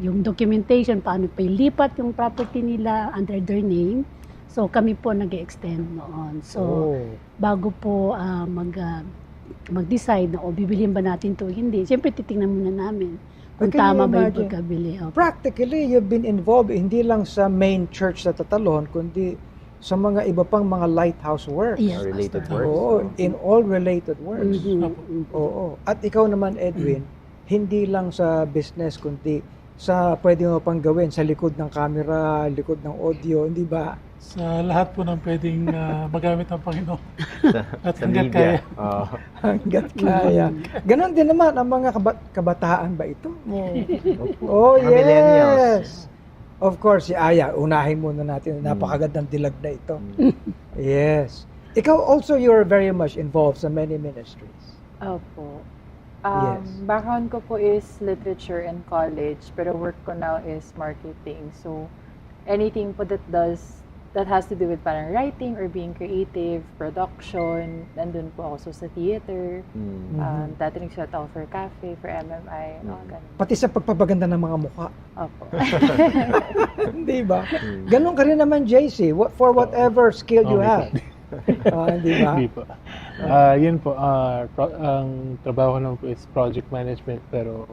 yung documentation, paano pa ilipat yung property nila under their name. So kami po nag-extend noon. So bago po mag-decide na bibiliin ba natin to hindi, siyempre titingnan muna namin kung Can tama you ba yung imagine? pagkabili. Practically, you've been involved hindi lang sa main church sa Tatalon, kundi sa mga iba pang mga lighthouse works. Yes, related Pastor. works. Oo, in all related works. Oo. At ikaw naman, Edwin, hindi lang sa business, kundi sa pwede mo pang gawin sa likod ng camera, likod ng audio, hindi ba? Sa lahat po ng pwedeng magamit ng Panginoon. At Sa hanggat media. kaya. Hanggat kaya. Ganon din naman ang mga kabataan ba ito? Oh, Mga millennials. yes. Of course, si Aya, unahin muna natin. Napakagandang dilag na ito. Yes. Ikaw also, you're very much involved sa many ministries. Opo. Yes. Background ko po is literature and college, pero work ko now is marketing. So, anything po that has to do with parang writing or being creative, production, nandun po ako. So, sa theater, dati nagsulat ako for cafe, for MMI, all ganun. Pati sa pagpapaganda ng mga mukha. Opo. Hindi ba? Ganon ka rin naman, JC, for whatever skill you have. Hindi ba? Hindi po. Yun po, ang trabaho ko naman po is project management, pero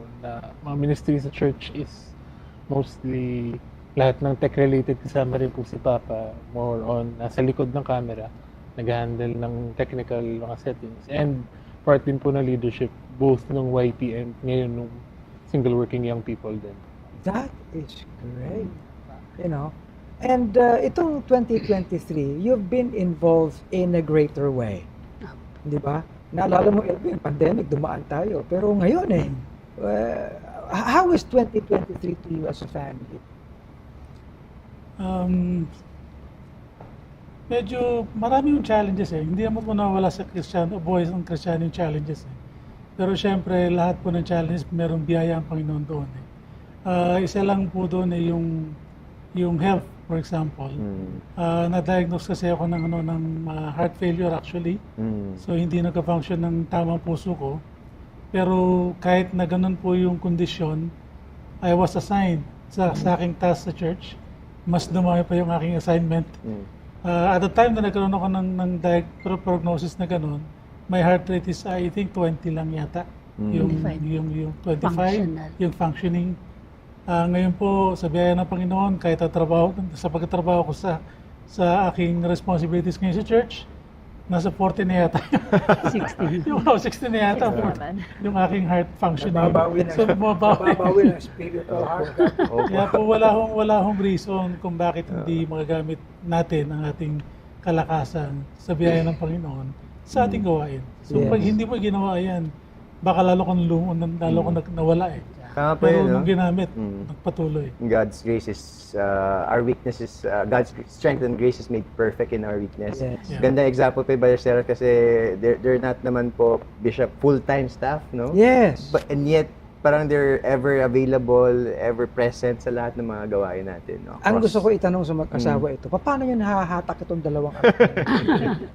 mga ministry sa church is mostly lahat ng tech-related. Kasama rin po si Papa, more on nasa likod ng camera, nag-handle ng technical mga settings. And part din po ng leadership, both ng YP and ngayon nung single working young people din. That is great. You know, and itong 2023, you've been involved in a greater way. Di ba? Naalala mo, Edwin, pandemic, dumaan tayo. Pero ngayon how is 2023 to you as a family? Medyo marami yung challenges eh. Hindi naman po nawala sa buhay ng Kristiyano yung challenges eh. Pero syempre, lahat po ng challenges, merong biyaya ang Panginoon doon eh. Isa lang po doon eh yung health, for example. Na-diagnose kasi ako ng heart failure actually. So hindi nagka-function ng tamang puso ko. Pero kahit na ganun po yung kondisyon, I was assigned sa aking task sa church. Mas dumami pa yung aking assignment. At the time na nagkaroon ako ng prognosis na ganun, my heart rate is I think 20 lang yata. Yung 25, Functional. yung functioning. Ngayon po, sa biyaya ng Panginoon, kahit sa pagtatrabaho ko sa aking responsibilities ngayon sa church, nasa 40 na yata. 60. 60 na yata. Yung aking heart functioning. Mababawi ng spiritual heart. Kaya po wala hong reason kung bakit hindi magagamit natin ang ating kalakasan sa biyaya ng Panginoon sa ating gawain. So pag hindi mo ginawa yan, baka lalo kong nawala eh. Tama po Pero yun, no? nung ginamit, nagpatuloy. God's grace is, our weakness is, God's strength and grace is made perfect in our weakness. Yes. Yeah. Ganda example po by Sarah kasi they're not naman po, Bishop, full-time staff, no? Yes. And yet, parang they're ever available, ever present sa lahat ng mga gawain natin. No? Ang gusto ko itanong sa mag-asawa ito, paano nyo nahahatak itong dalawang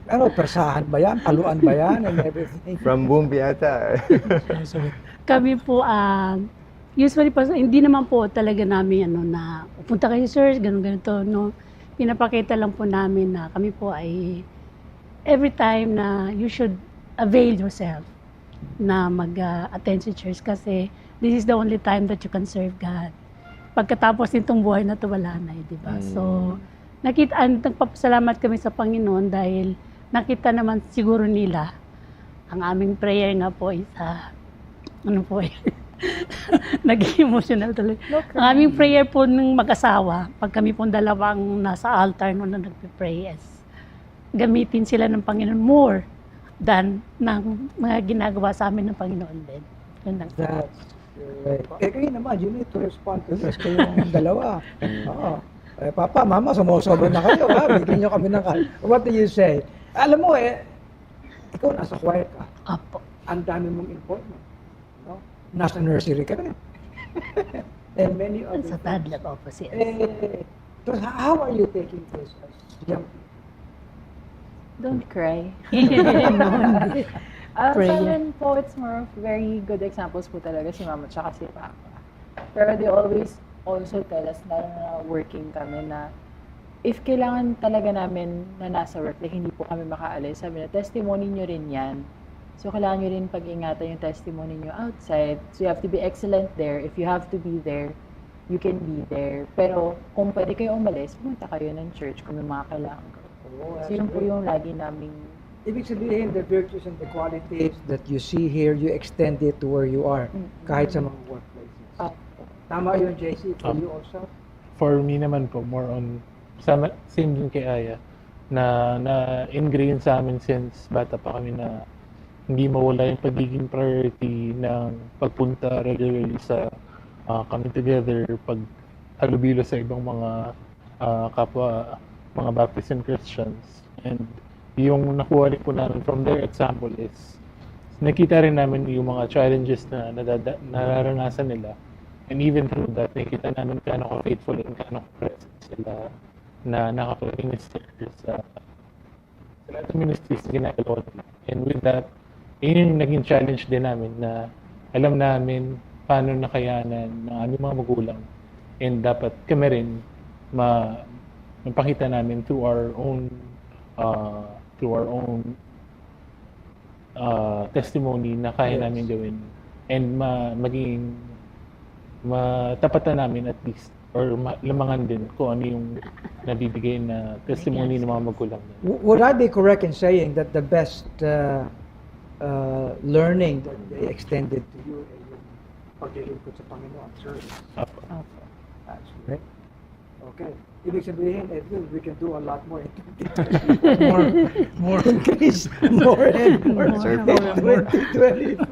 anak? Persahan ba yan? Paluan ba yan? And everything. From womb yata. Kami po, usually hindi naman po talaga namin na pupunta kayo sa church, ganito, no. Pinapakita lang po namin na kami po ay every time na you should avail yourself na mag-attend sa church kasi this is the only time that you can serve God. Pagkatapos nitong buhay na to, wala na di ba? So, nagpapasalamat kami sa Panginoon dahil nakita naman siguro nila ang aming prayer nga po is naging emotional tuloy. Ang aming prayer po ng mag-asawa, pag kami po dalawang nasa altar na nagpe-pray is gamitin sila ng Panginoon more than ng mga ginagawa sa amin ng Panginoon din. That's right. Kayo naman, you need to respond to this. Kayong dalawa. Oo. Papa, Mama, sumusobra na kayo. Bigyan nyo kami ng What do you say? Alam mo ikaw nasa choir ka. Apo. Ang dami mong involvement. No? Nasa nursery ka rin. And many other Sa toddler office, yes. So how are you taking this as young people? Don't cry. Sa Prayer. amin po, it's more of very good examples po talaga si Mama tsaka si Papa. Pero they always also tell us na working kami na if kailangan talaga namin na nasa work, like hindi po kami makaalis, sabi na testimony nyo rin yan. So kailangan nyo rin pag-ingatan yung testimony nyo outside. So you have to be excellent there. If you have to be there, you can be there. Pero kung pwede kayo umalis, pumunta kayo ng church kung may mga kailangan ko. So yun po yung lagi naming Ibig sabihin, the virtues and the qualities that you see here, you extend it to where you are, kahit sa mga workplaces. Tama yun, JC, for you also? For me naman po, more on, same din kay Aya, na ingrain sa amin since bata pa kami na hindi mawala yung pagiging priority ng pagpunta regularly sa coming together, pag-halubilo sa ibang mga kapwa, mga Baptist and Christians. And yung nakuha rin po namin from their example is nakita rin namin yung mga challenges na nararanasan nila, and even through that nakita namin kano ka-faithful and kano ka-present sila na nakapag-minister sa lahat ng ministries na ginagawa nila. And with that, yun yung naging challenge din namin na alam namin paano nakayanan ng aming mga magulang, and dapat kami rin mapakita namin through our own testimony na kaya namin gawin, and maging matapatan namin at least, or lamangan din kung ano yung nabibigay na testimony ng mga magulang. Would I be correct in saying that the best learning that they extended to you ay yung paglilingkod sa Panginoon, service? That's great. Okay. Ibig sabihin, Edwin, we can do a lot more in 2024. more increase, more and more in 2024.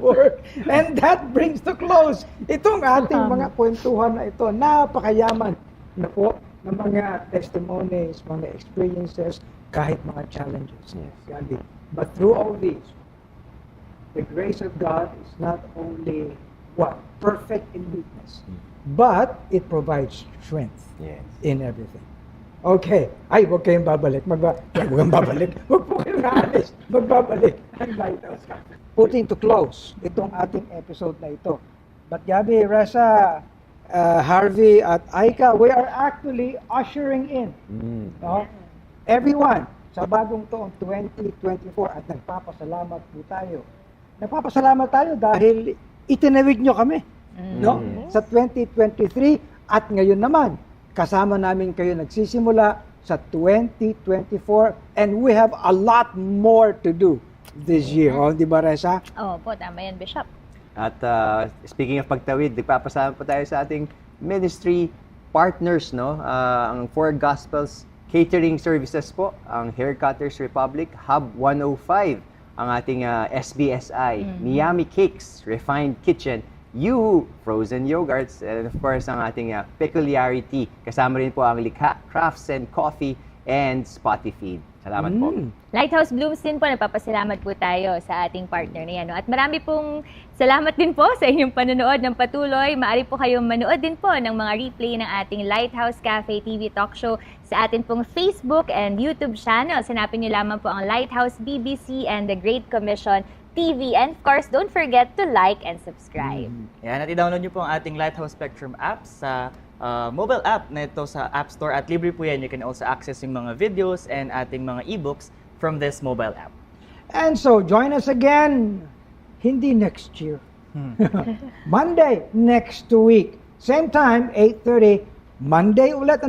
And that brings to close itong ating mga kwentuhan na ito. Napakayaman na po ng mga testimonies, mga experiences, kahit mga challenges. Gabi. But through all these, the grace of God is not only perfect in weakness, but it provides strength in everything. Okay. Ay, huwag kayong babalik. Huwag kayong babalik. Huwag po kayong aalis. Magbabalik. Putting to close itong ating episode na ito. But Gabi, Reza, Harvey, at Aika, we are actually ushering in everyone sa bagong taong 2024, at nagpapasalamat po tayo. Nagpapasalamat tayo dahil itinawid nyo kami. No? Sa 2023, at ngayon naman, kasama namin kayo nagsisimula sa 2024, and we have a lot more to do this year. Di ba, Reza? Po, tama yan, Bishop. At speaking of pagtawid, nagpapasama po tayo sa ating ministry partners, no? Ang Four Gospels Catering Services po, ang Haircutters Republic, Hub 105, ang ating SBSI, Miami Cakes, Refined Kitchen, Yoo-Hoo, Frozen Yogurts, and of course, ang ating Peculiarity. Kasama rin po ang Likha Crafts and Coffee, and Spotty Feed. Salamat po. Lighthouse Blooms din po, nagpapasalamat po tayo sa ating partner na yan. At marami pong salamat din po sa inyong panonood ng patuloy. Maaari po kayong manood din po ng mga replay ng ating Lighthouse Cafe TV Talk Show sa atin pong Facebook and YouTube channel. Hanapin niyo lamang po ang Lighthouse BBC and the Great Commission TV. And of course, don't forget to like and subscribe. Yan, at i-download nyo po ang ating Lighthouse Spectrum app sa mobile app na ito sa App Store, at libre po yan. You can also access yung mga videos and ating mga ebooks from this mobile app. And so, join us again hindi next year. Monday, next week. Same time, 8:30. Monday ulit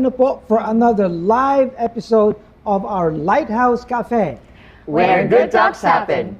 for another live episode of our Lighthouse Cafe. Where good talks happen.